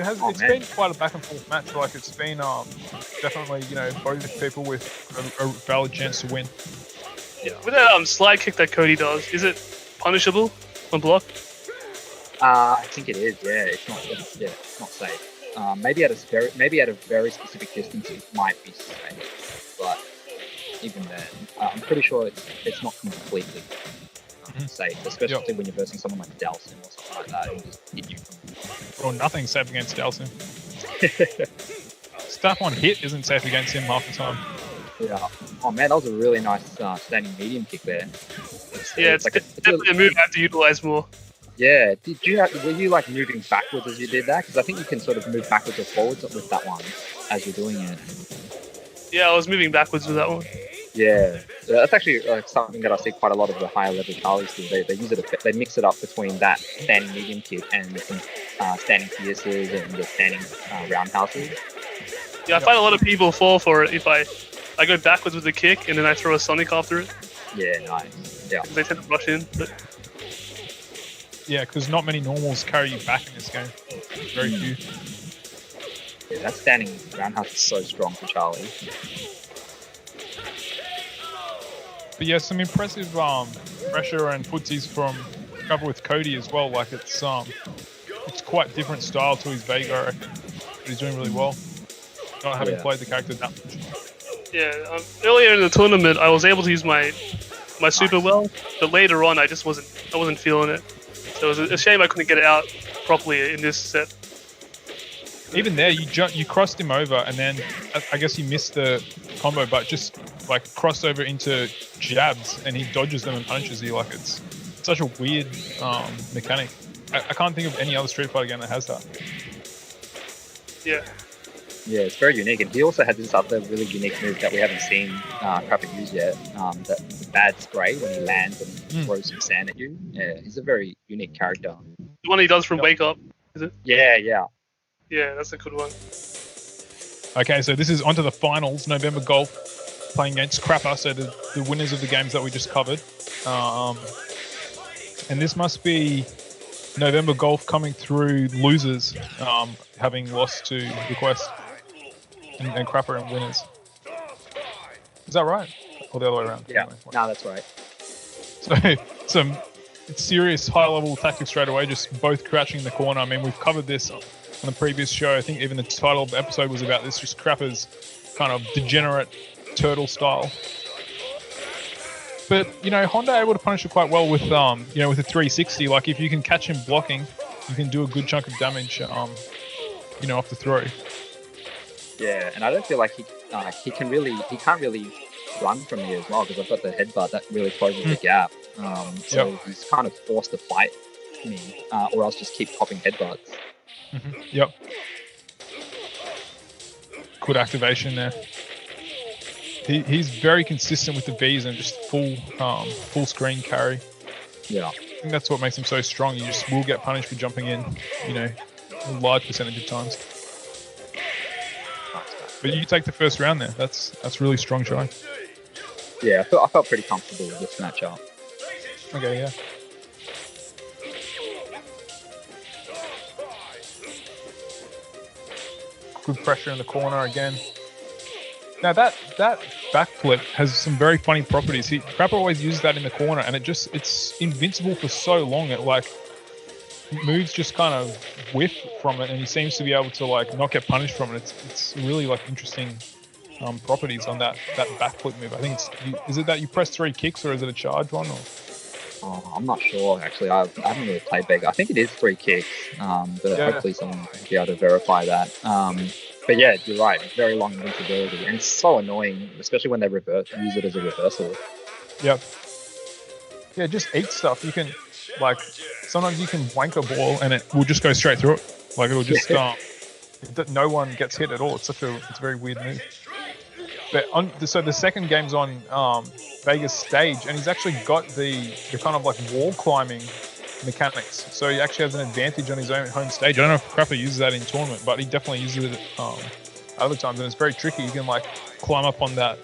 It's been quite a back and forth match. Like, it's been definitely, both people with a valid chance to win. Yeah, with that slide kick that Cody does, is it punishable on block? I think it is. Yeah, it's not safe. Maybe at a very specific distance it might be safe, but even then, I'm pretty sure it's not completely safe, especially when you're versing someone like Dalsim or something like that, and just hit you from... Well, nothing's safe against Dalsim. Stuff on hit isn't safe against him half the time. Yeah. Oh man, that was a really nice standing medium kick there. It's definitely a move I have to utilize more. Yeah. Were you like moving backwards as you did that? Because I think you can sort of move backwards or forwards with that one as you're doing it. Yeah, I was moving backwards with that one. Yeah, that's actually something that I see quite a lot of the higher level Charlies do. They use it, they mix it up between that standing medium kick and some standing pierces and the standing roundhouses. Yeah, I find a lot of people fall for it if I go backwards with the kick and then I throw a Sonic after it. Yeah, nice. Yeah. They tend to rush in. But... Yeah, because not many normals carry you back in this game. Very few. Yeah, that standing roundhouse is so strong for Charlie. But yeah, some impressive pressure and footsies from cover with Cody as well. Like it's quite different style to his Vega, I reckon. But he's doing really well. Not having played the character that much. Yeah, earlier in the tournament I was able to use my super well, but later on I wasn't feeling it. So it was a shame I couldn't get it out properly in this set. Even there, you crossed him over, and then I guess he missed the combo, but just like crossed over into jabs, and he dodges them and punches you. Like it's such a weird mechanic. I can't think of any other Street Fighter game that has that. Yeah. Yeah, it's very unique, and he also had this other really unique move that we haven't seen Crapper use yet. That bad spray when he lands and throws some sand at you. Yeah, he's a very unique character. The one he does from Wake Up, is it? Yeah. Yeah, that's a good one. Okay, so this is onto the finals. November Golf playing against Crapper, so the winners of the games that we just covered. And this must be November Golf coming through losers, having lost to the Quest, and Crapper and winners. Is that right? Or the other way around? Yeah, Anyway, no, that's right. So some serious high-level tactics straight away, just both crouching in the corner. I mean, we've covered this on the previous show. I think even the title of the episode was about this, just Crapper's kind of degenerate turtle style. But, Honda able to punish it quite well with, with a 360. Like, if you can catch him blocking, you can do a good chunk of damage, off the throw. Yeah, and I don't feel like he can't really run from me as well, because I've got the headbutt that really closes the gap. So he's kind of forced to fight me, or else just keep popping headbutts. Mm-hmm. Yep. Good activation there. He's very consistent with the V's and just full screen carry. Yeah. I think that's what makes him so strong. You just will get punished for jumping in, a large percentage of times. But you take the first round there. That's really strong showing. Yeah, I felt pretty comfortable with this matchup. Okay, yeah. Good pressure in the corner again. Now that backflip has some very funny properties. Crapper always uses that in the corner, and it's invincible for so long. It moves just kind of whiff from it, and he seems to be able to not get punished from it. It's really interesting properties on that backflip move. I think is it that you press 3 kicks, or is it a charge one? Or? Oh, I'm not sure actually. I haven't really played Vega. I think it is 3 kicks, but hopefully someone will be able to verify that. But yeah, you're right. Very long invincibility, and it's so annoying, especially when they use it as a reversal. Yep. Yeah, just eat stuff. You can sometimes you can wank a ball and it will just go straight through it. It'll just no one gets hit at all. It's a very weird move. But so the second game's on Vegas stage, and he's actually got the kind of wall climbing mechanics. So he actually has an advantage on his own home stage. I don't know if Crapper uses that in tournament, but he definitely uses it other times, and it's very tricky. You can climb up on that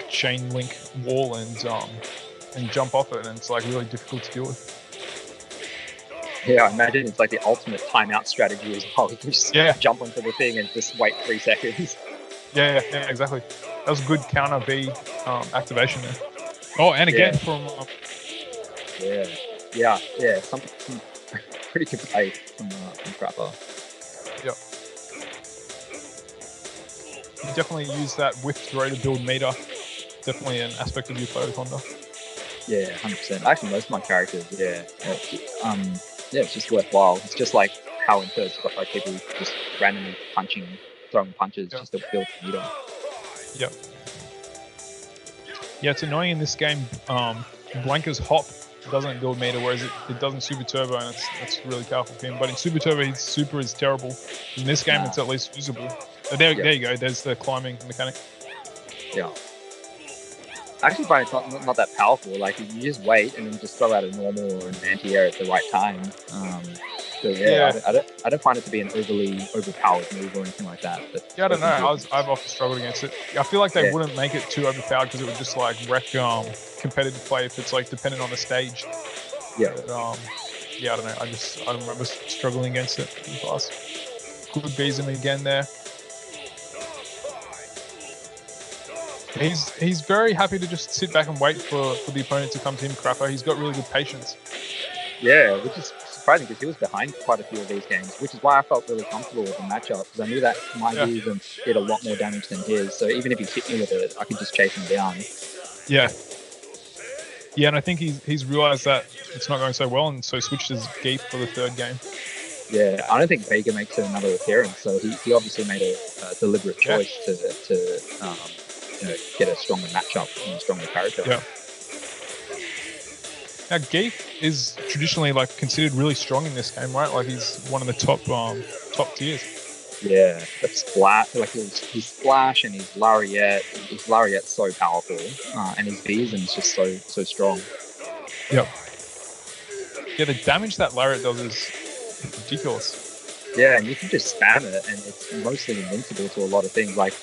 chain link wall and jump off it, and it's really difficult to deal with. Yeah, I imagine it's the ultimate timeout strategy as well. You can just jump onto the thing and just wait 3 seconds. Yeah, exactly. That was good counter B activation there. Oh, and again from... Yeah, some pretty good play from Crapper. Yep. You definitely use that whiff throw to build meter. Definitely an aspect of your play with Honda. Yeah, 100%. Actually, most of my characters, it's just worthwhile. It's just how in third spot, people just randomly throwing punches just to build meter. Yep. Yeah, it's annoying in this game. Blanca's hop doesn't build meter, whereas it does in Super Turbo, and that's really powerful for him. But in Super Turbo, his super is terrible. In this game, it's at least usable. So there you go. There's the climbing mechanic. Yeah. I actually find it's not that powerful. Like, you just wait and then just throw out a normal or an anti-air at the right time. I don't find it to be an overly overpowered move or anything like that. But yeah, I don't know. I've often struggled against it. I feel like they wouldn't make it too overpowered because it would just like wreck competitive play if it's like dependent on the stage. Yeah. But, I don't know. I remember struggling against it in the past. Good bees him again there. He's very happy to just sit back and wait for the opponent to come to him crapper. He's got really good patience. Yeah, which is surprising because he was behind quite a few of these games, which is why I felt really comfortable with the matchup, because I knew that my bees did a lot more damage than his. So even if he hit me with it, I could just chase him down. Yeah. Yeah, and I think he's realised that it's not going so well, and so switched his Geef for the third game. Yeah, I don't think Vega makes another appearance, so he obviously made a deliberate choice to get a stronger matchup and a stronger character. Yeah. Now Geef is traditionally like considered really strong in this game, right? Like he's one of the top tiers. Yeah, the splash, like his splash and his lariat. His lariat's so powerful, and his Beezen's just so strong. Yep. Yeah, the damage that lariat does is ridiculous. Yeah, and you can just spam it, and it's mostly invincible to a lot of things. Like,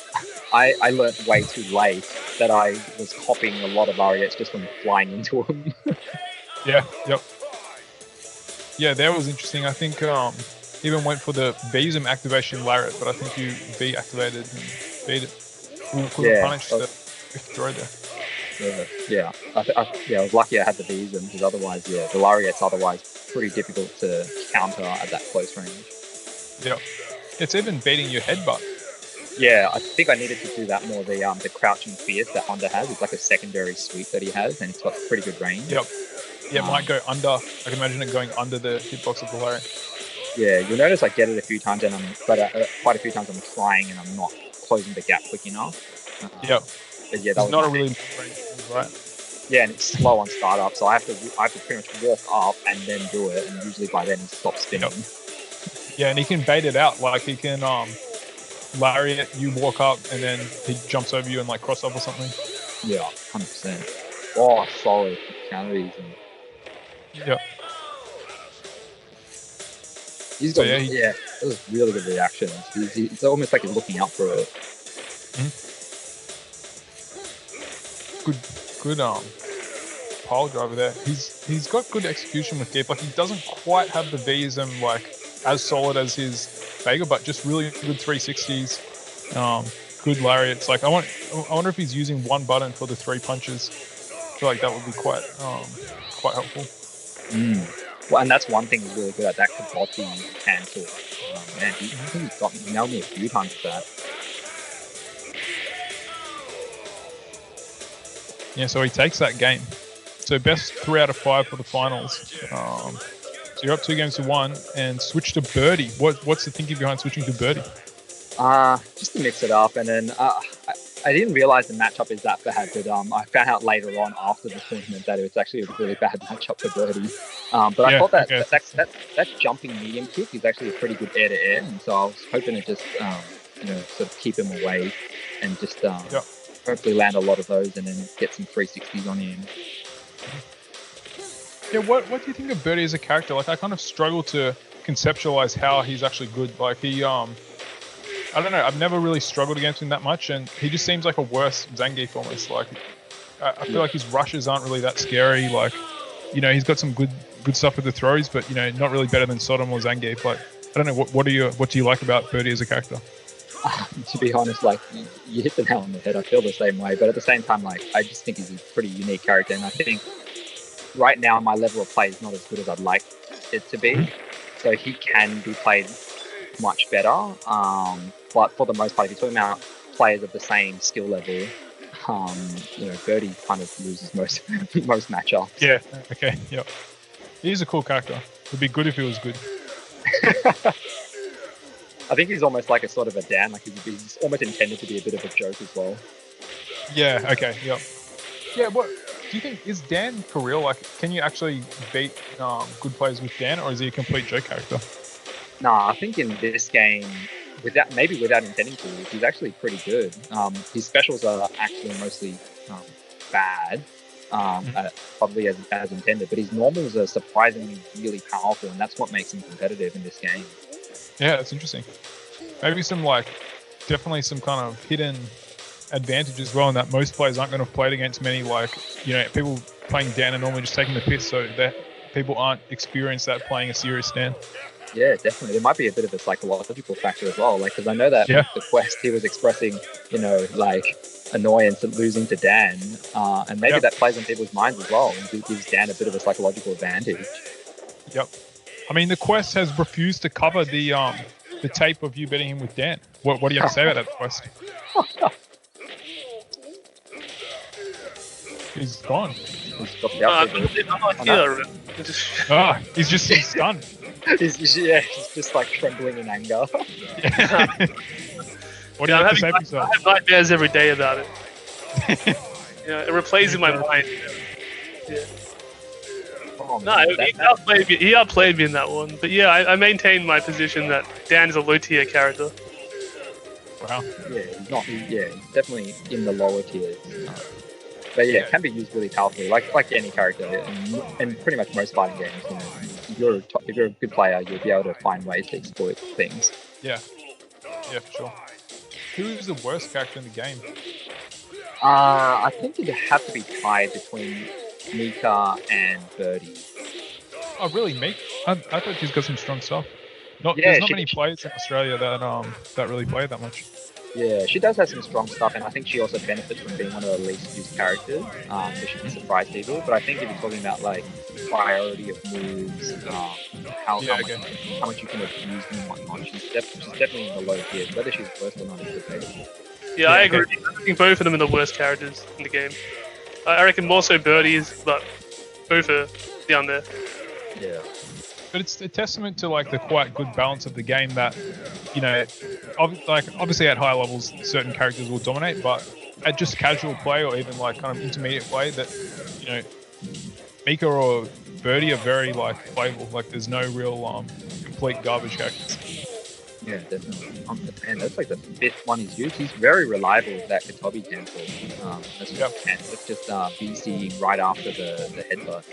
I learnt way too late that I was copying a lot of lariats just from flying into them. Yeah, yep. Yeah, that was interesting. I think even went for the Beezum activation lariat, but I think you V activated and beat it. Couldn't punish the droid there. Yeah, I was lucky I had the Beezum, because otherwise, the lariat's otherwise pretty difficult to counter at that close range. Yeah, it's even beating your headbutt. Yeah, I think I needed to do that more. The crouching fierce that Honda has, it's like a secondary sweep that he has, and it's got pretty good range. Yep. Yeah, it might go under. I can imagine it going under the hitbox of the lariat. Yeah, you'll notice I get it a few times, and quite a few times I'm trying and I'm not closing the gap quick enough. Yep. But yeah, it's not a really range, right? Yeah, and it's slow on startup, so I have to pretty much walk up and then do it, and usually by then he stops spinning. Yep. Yeah, and he can bait it out. Like he can lariat, you walk up, and then he jumps over you and like cross up or something. Yeah, 100%. Oh, solid counter. Yep. He's got, those really good reactions. It's almost like he's looking out for it. Good pile driver there. He's got good execution with Geef. Like he doesn't quite have the V'ism like as solid as his Vega, but just really good 360s. Good lariats. Like I wonder if he's using one button for the 3 punches. I feel like that would be quite helpful. Well, and that's one thing he's really good at, that Kabotti cancel. Man, he nailed me a few times with that. Yeah, so he takes that game. So best 3 out of 5 for the finals. So you're up 2-1 and switch to birdie. What's the thinking behind switching to birdie? Just to mix it up, and then I didn't realize the matchup is that bad, but I found out later on after the tournament that it was actually a really bad matchup for birdie. But I thought that jumping medium kick is actually a pretty good air-to-air, and so I was hoping to just sort of keep him away and just hopefully land a lot of those and then get some 360s on him. Yeah, what do you think of Birdie as a character? Like, I kind of struggle to conceptualize how he's actually good. Like, he, I don't know, I've never really struggled against him that much, and he just seems like a worse Zangief almost. Like, I feel like his rushes aren't really that scary. Like, he's got some good stuff with the throws, but, not really better than Sodom or Zangief. Like, I don't know, what do you like about Birdie as a character? To be honest, like, you hit the nail on the head. I feel the same way, but at the same time, like, I just think he's a pretty unique character, and I think right now my level of play is not as good as I'd like it to be. So he can be played much better. But for the most part, if you're talking about players of the same skill level, Birdie kind of loses most matchups. Yeah. Okay. Yep. He's a cool character. It'd be good if he was good. I think he's almost like a sort of a Dan. Like he's almost intended to be a bit of a joke as well. Yeah. Okay. Yep. Yeah. Do you think, is Dan for real? Like, can you actually beat good players with Dan, or is he a complete joke character? No, I think in this game, without intending to, he's actually pretty good. His specials are actually mostly bad, probably as intended, but his normals are surprisingly really powerful, and that's what makes him competitive in this game. Yeah, that's interesting. Maybe definitely some kind of hidden advantage as well, in that most players aren't going to have played against many, people playing Dan are normally just taking the piss, so that people aren't experienced at playing a serious Dan. Yeah, definitely. There might be a bit of a psychological factor as well, because I know that with the Quest, he was expressing, annoyance at losing to Dan, and maybe that plays on people's minds as well, and gives Dan a bit of a psychological advantage. Yep. I mean, the Quest has refused to cover the tape of you beating him with Dan. What do you have to say about that, Quest? He's gone. He's just stunned. He's just like trembling in anger. What do you have to say for yourself? I have nightmares every day about it. It replays in my mind. Yeah. Oh, no, he outplayed me in that one. But yeah, I maintain my position that Dan is a low tier character. Wow. Yeah, he's definitely in the lower tiers. But yeah, it can be used really powerfully, like any character, and pretty much most fighting games. If you're a good player, you'll be able to find ways to exploit things. Yeah, for sure. Who is the worst character in the game? I think it'd have to be tied between Mika and Birdie. Oh, really, Mika? I thought she's got some strong stuff. There's not many players in Australia that really play that much. Yeah, she does have some strong stuff, and I think she also benefits from being one of the least used characters, so she can surprise people. But I think if you're talking about priority of moves, how much you can abuse them and whatnot, she's definitely in the low tier. Whether she's worst or not is debatable. Yeah, I agree. I think both of them are the worst characters in the game. I reckon more so Birdie is, but both are down there. Yeah. But it's a testament to the quite good balance of the game that, obviously at higher levels certain characters will dominate, but at just casual play or even kind of intermediate play, that Mika or Birdie are very playable. There's no real complete garbage characters. Yeah, definitely. And that's the fifth one he's used. He's very reliable with that Katobi cancel. That's just VC right after the headbutt.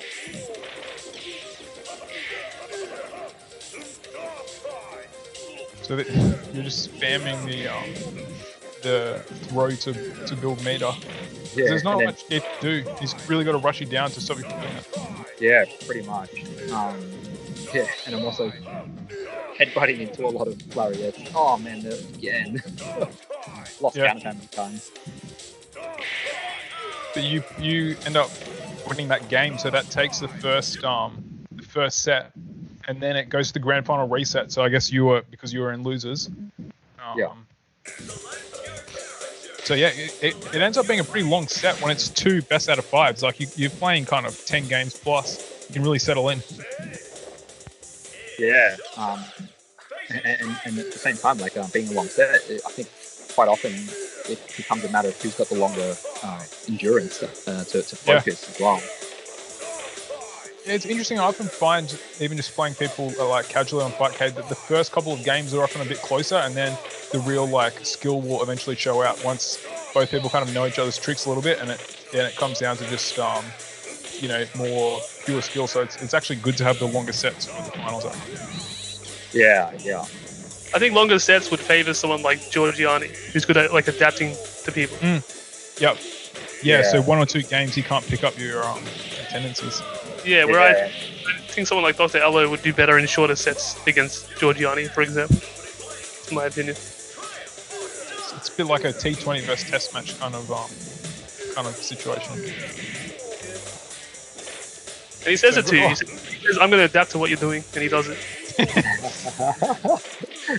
So that you're just spamming the throw to build meter. Yeah, there's not much he can do. He's really got to rush you down to stop you from doing it. Yeah, pretty much. And I'm also headbutting into a lot of lariats. Oh man, again. Lost count of how many times. But you end up winning that game, so that takes the first set. And then it goes to the grand final reset. So I guess because you were in losers. So yeah, it ends up being a pretty long set when it's 2 best out of 5s. You're playing kind of 10 games plus. You can really settle in. Yeah. And at the same time, being a long set, I think quite often it becomes a matter of who's got the longer endurance to focus as well. It's interesting. I often find, even just playing people casually on Fightcade, that the first couple of games are often a bit closer, and then the real skill will eventually show out once both people kind of know each other's tricks a little bit, and it comes down to just more pure skill. So it's actually good to have the longer sets for the finals. Yeah. I think longer sets would favor someone like Giorgiani, who's good at adapting to people. Yep. Yeah. So 1 or 2 games he can't pick up your tendencies. Yeah, I think someone like Dr. Ello would do better in shorter sets against Giorgiani, for example. In my opinion. It's a bit like a T20 versus test match kind of situation. And he says it to you. He says, I'm going to adapt to what you're doing, and he does it.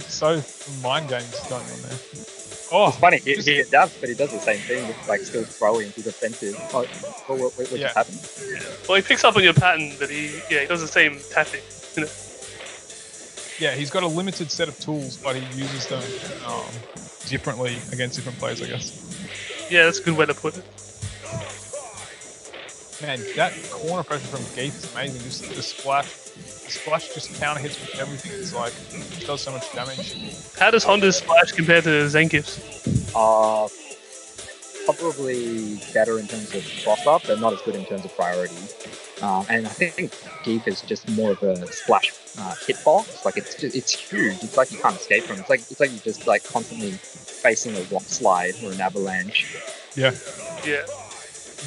So mind games going on there. Oh, it's funny. He adapts, but he does the same thing with still throwing. He's offensive. What just happened? Well, he picks up on your pattern, but he does the same tactic. Yeah, he's got a limited set of tools, but he uses them differently against different players, I guess. Yeah, that's a good way to put it. Man, that corner pressure from Geef is amazing. Just the splash just counter hits with everything. It's like, it does so much damage. How does Honda's splash compare to Zenkif's? Probably better in terms of cross-up, but not as good in terms of priority. And I think Geef is just more of a splash hitbox. Like it's huge. It's like you can't escape from it. It's like you're just like constantly facing a rock slide or an avalanche. Yeah. Yeah.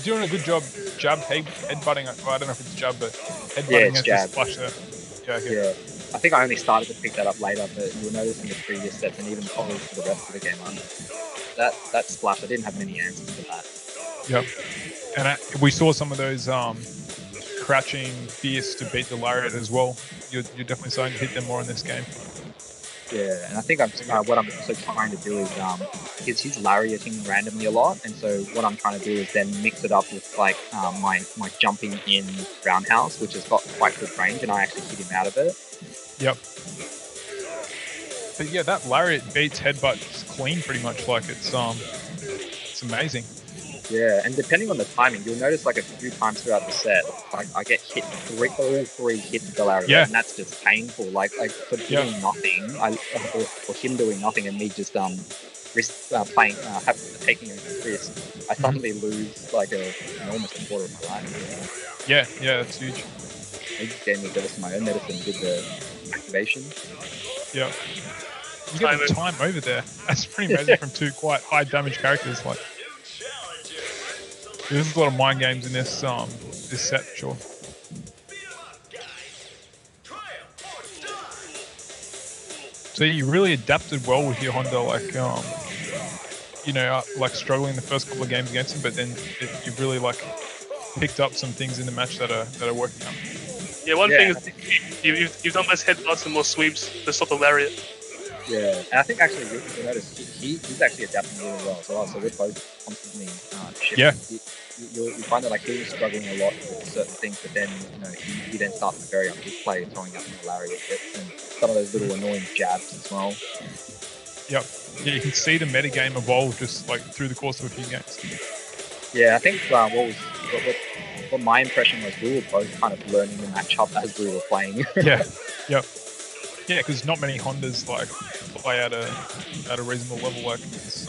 You're doing a good job headbutting. Well, I don't know if it's jab, but headbutting it's at jab. the splash there. Yeah. I think I only started to pick that up later, but you'll notice in the previous sets and even probably for the rest of the game, that splash, I didn't have many answers for that. Yep. And we saw some of those crouching fierce to beat the lariat as well. You're definitely starting to hit them more in this game. Yeah, and I think what I'm also trying to do is he's lariating randomly a lot, and so what I'm trying to do is then mix it up with like my jumping in roundhouse, which has got quite good range, and I actually hit him out of it. Yep. But yeah, that lariat beats headbutt clean pretty much. Like it's amazing. Yeah, and depending on the timing, you'll notice like a few times throughout the set, like I get hit all three hits with the lariat, and that's just painful. Like for doing nothing, or him doing nothing, and me just taking a risk, I suddenly lose like almost a quarter of my life. Yeah, that's huge. I just gave me a dose of my own medicine with the activation. Yeah. You get the time over there. That's pretty amazing from two quite high damage characters. Like, there's a lot of mind games in this set, sure. So you really adapted well with your Honda, like like struggling the first couple of games against him, but then you've really like picked up some things in the match that are working out. Yeah, one thing is you've done less headbutts and more sweeps to stop the lariat. Yeah, and I think actually you'll notice he's actually adapting really well as well. So we're both constantly shifting. Yeah. You find that like he was struggling a lot with certain things, but then he then starts to vary up his play, throwing out the lariat hits and some of those little annoying jabs as well. Yep. Yeah, you can see the metagame evolve just like through the course of a few games. Yeah, I think what my impression was, we were both kind of learning the matchup as we were playing. Yeah. Yep. Yeah, because not many Hondas like play at a reasonable level. Like it's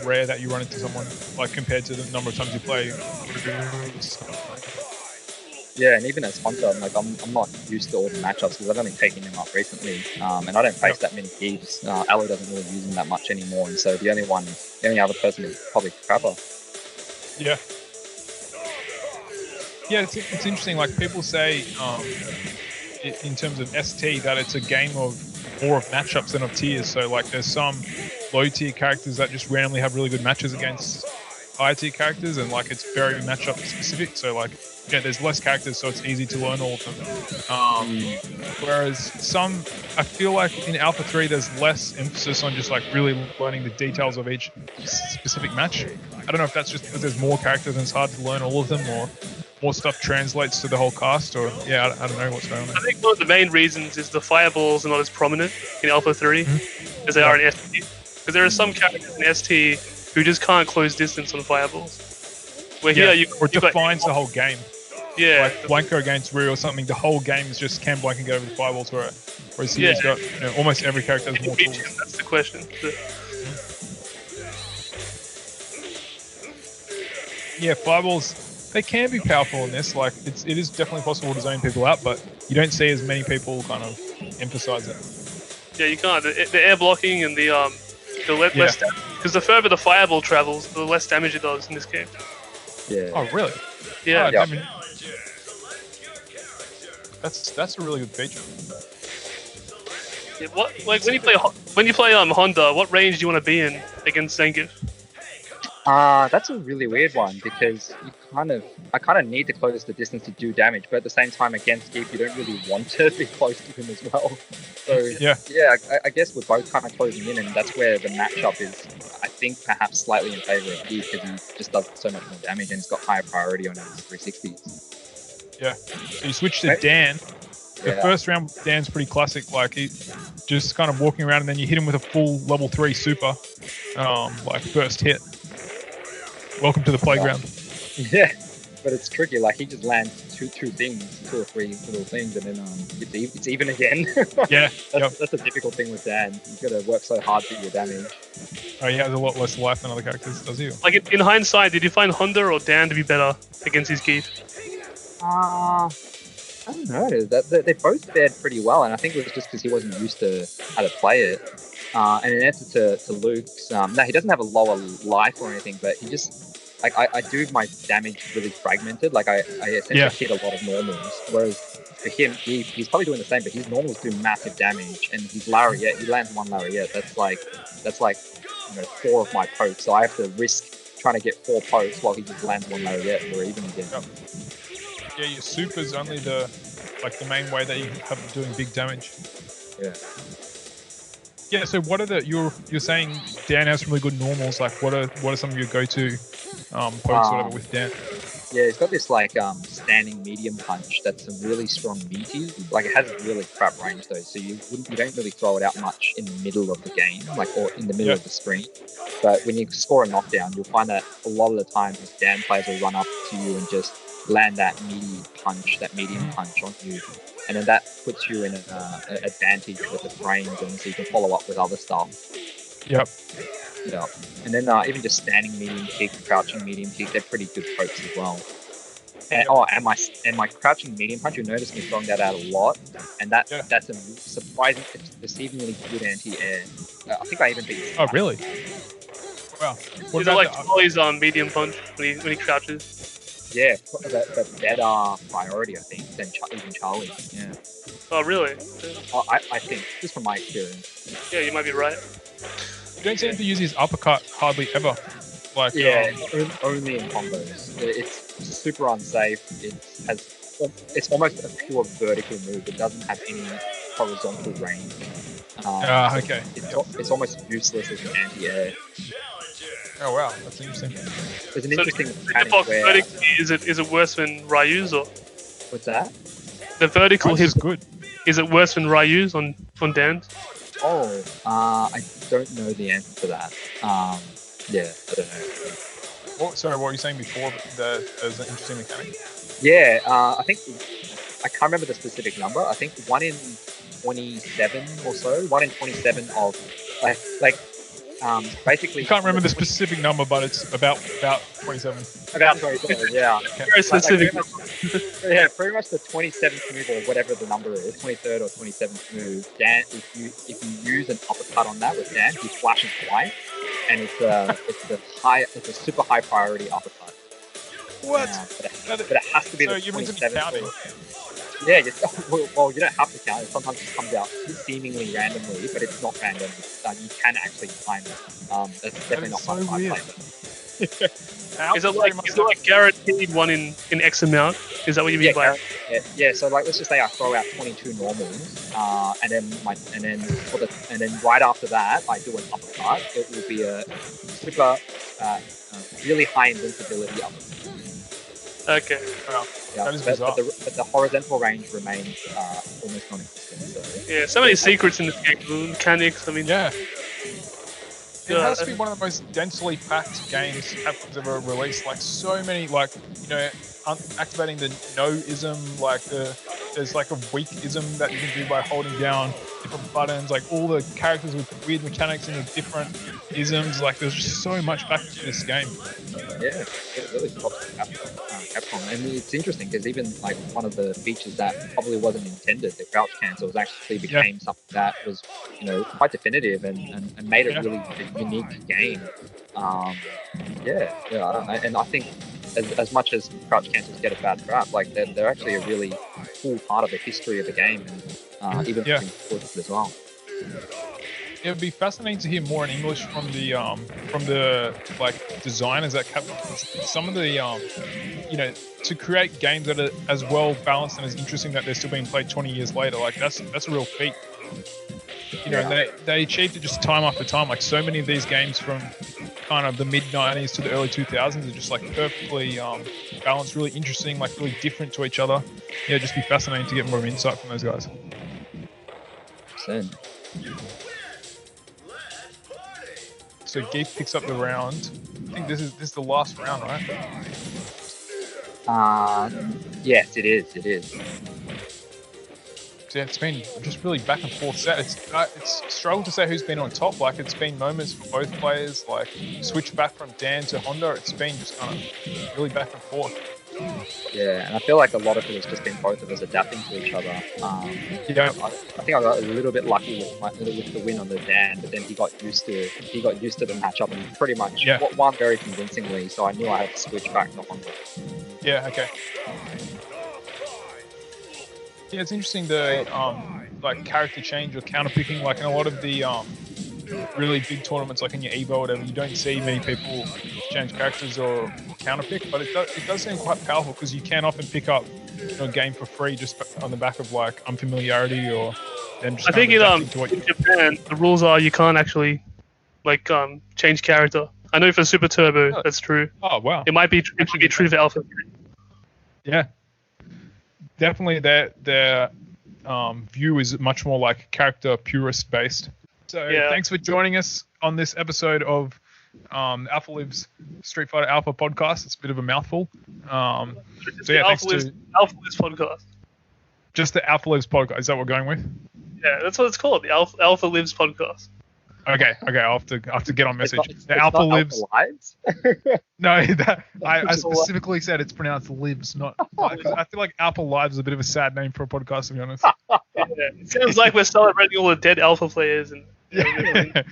rare that you run into someone like compared to the number of times you play. Yeah, and even as Honda, I'm not used to all the matchups because I've only taken them up recently, and I don't face that many Geefs. Aloe doesn't really use them that much anymore, and so the only other person is probably Crapper. Yeah. Yeah, it's interesting. Like people say, in terms of ST, that it's a game of more of matchups than of tiers. So like there's some low tier characters that just randomly have really good matches against high tier characters, and like it's very matchup specific. So like there's less characters, so it's easy to learn all of them. Whereas some, I feel like in Alpha 3 there's less emphasis on just like really learning the details of each specific match. I don't know if that's just because there's more characters and it's hard to learn all of them, or more stuff translates to the whole cast, or I don't know what's going on. I think one of the main reasons is the fireballs are not as prominent in Alpha 3 as they are in ST. Because there are some characters in ST who just can't close distance on fireballs. Where here it defines the whole game. Yeah. Like Blanco against Ryu or something, the whole game is just can Blanco get over the fireballs, whereas he's got almost every character has more tools. That's the question. Yeah, fireballs, they can be powerful in this. Like it is definitely possible to zone people out, but you don't see as many people kind of emphasize it. Yeah, you can't. The air blocking and the less damage, because the further the fireball travels, the less damage it does in this game. Yeah. Oh, really? Yeah. I mean, that's a really good feature. Yeah, when you play Honda, what range do you want to be in against Zenkif? That's a really weird one because I kind of need to close the distance to do damage, but at the same time against Geef, you don't really want to be close to him as well. So I guess we're both kind of closing in, and that's where the matchup is, I think, perhaps slightly in favor of Geef because he just does so much more damage and he's got higher priority on his 360s. Yeah. So you switch to Dan. The first round, Dan's pretty classic. Like he just kind of walking around, and then you hit him with a full level 3 super, like first hit. Welcome to the playground. Yeah. but it's tricky. Like he just lands two things, 2 or 3 little things, and then it's even again. Yeah, that's a difficult thing with Dan. You've got to work so hard for your damage. Oh, he has a lot less life than other characters, does he? Like in hindsight, did you find Honda or Dan to be better against his Keith? I don't know. They both fared pretty well, and I think it was just because he wasn't used to how to play it. And in answer to Luke's, no, he doesn't have a lower life or anything, but he just like I do my damage really fragmented. Like I essentially hit a lot of normals, whereas for him, he's probably doing the same, but his normals do massive damage, and his lariat, he lands 1 lariat. That's like 4 of my pokes. So I have to risk trying to get 4 pokes while he just lands 1 lariat and we're even again. Yep. Yeah, your super's only the main way that you have doing big damage. Yeah. Yeah. So what are you're saying Dan has really good normals? Like what are some of your go-to pokes or whatever with Dan? Yeah, he's got this standing medium punch that's a really strong meaty. Like it has a really crap range though, so you don't really throw it out much in the middle of the game, or in the middle of the screen. But when you score a knockdown, you'll find that a lot of the times Dan players will run up to you and just land that meaty punch, that medium punch on you, and then that puts you in an advantage with the frames, and so you can follow up with other stuff. Yep. Yeah, and then even just standing medium kick, crouching medium kick, they're pretty good pokes as well. And my crouching medium punch, you'll notice me throwing that out a lot, and that's a surprising, deceivingly good anti-air. I think I even beat it. Oh really? Wow. What about like Charlie's medium punch when he crouches? Yeah, the better priority, I think, than even Charlie. Yeah. Oh really? I think, just from my experience. Yeah, you might be right. You don't seem to use his uppercut hardly ever. Like only in combos. It's super unsafe. It's almost a pure vertical move. It doesn't have any horizontal range. Okay. It's almost useless as an anti-air. Oh wow, that's interesting. There's an interesting mechanic where... vertically, is it worse than Ryu's or? What's that? The vertical is good. Is it worse than Ryu's on Dan's? Oh, I don't know the answer to that. Yeah, I don't know. Sorry, what were you saying before? There's an interesting mechanic. Yeah, I think I can't remember the specific number. I think 1 in 27 or so. 1 in 27 of basically. You can't remember the specific number, but it's about 27. About 27, yeah. Very specific. Yeah, pretty much the 27th move or whatever the number is, 23rd or 27th move. Dan, if you use an uppercut on that with Dan, he flashes twice, and it's a super high priority uppercut. What? But it has to be so the 27th. Yeah, well, you don't have to count it. Sometimes it comes out seemingly randomly, but it's not random. You can actually time it. That's definitely not so my weird. Is it like guaranteed 1 in X amount? Is that what you mean by? Yeah. So let's just say I throw out 22 normals, and then right after that I do an uppercut. It will be a super really high invincibility uppercut. Okay. Wow. Yeah, that is bizarre. But the horizontal range remains almost non-existent. So. Yeah, so many secrets in this game, mechanics. I mean, yeah. It has to be one of the most densely packed games Capcom's ever released. Like so many, activating the no-ism, there's like a weak-ism that you can do by holding down different buttons, like all the characters with weird mechanics and the different isms, like there's just so much back to this game. Yeah, it really pops Capcom. And it's interesting because even like one of the features that probably wasn't intended, the crouch cancels, actually became something that was, quite definitive and made it really a unique game. And I think as much as crouch cancels get a bad rap, like they're actually a really cool part of the history of the game, and even important as well. It would be fascinating to hear more in English from the designers at Capcom. Some of the to create games that are as well balanced and as interesting that they're still being played 20 years later, like that's a real feat. They achieved it just time after time. Like so many of these games from kind of the mid 90s to the early 2000s are just like perfectly balanced, really interesting, like really different to each other. Yeah, just be fascinating to get more insight from those guys. So Geef picks up the round. I think this is the last round, right? Yes, it is. It is. Yeah, it's been just really back and forth set. It's struggled to say who's been on top. Like, it's been moments for both players. Like, switch back from Dan to Honda. It's been just kind of really back and forth. Yeah, and I feel like a lot of it has just been both of us adapting to each other. Yeah. I think I got a little bit lucky with the win on the Dan, but then he got used to the matchup and pretty much won very convincingly. So I knew I had to switch back to Honda. Yeah. Okay. Yeah, it's interesting the like character change or counter picking. Like in a lot of the really big tournaments, like in your Evo or whatever, you don't see many people change characters or counter pick, but it does seem quite powerful because you can often pick up a game for free just on the back of like unfamiliarity or then just. I think in Japan the rules are you can't actually like change character. I know for Super Turbo that's true. Oh wow! It might be true for Alpha 3. Yeah, definitely. Their view is much more like character purist based. So thanks for joining us on this episode of Alpha Lives Street Fighter Alpha podcast. It's a bit of a mouthful. Alpha Lives podcast. Just the Alpha Lives podcast. Is that what we're going with? Yeah, that's what it's called. The Alpha Lives podcast. Okay. I'll have to get on message. The Alpha Lives. No, I specifically said it's pronounced lives, not. I feel like Alpha Lives is a bit of a sad name for a podcast, to be honest. Yeah, it sounds like we're celebrating all the dead Alpha players and. Yeah,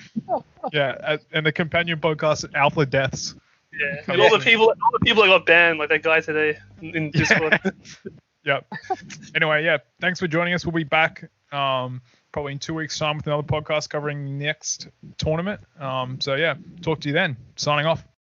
and the companion podcast, Alpha Deaths. Yeah, and all the people that got banned, like that guy today in Discord. Yep. Anyway, thanks for joining us. We'll be back probably in 2 weeks' time with another podcast covering next tournament. So talk to you then. Signing off.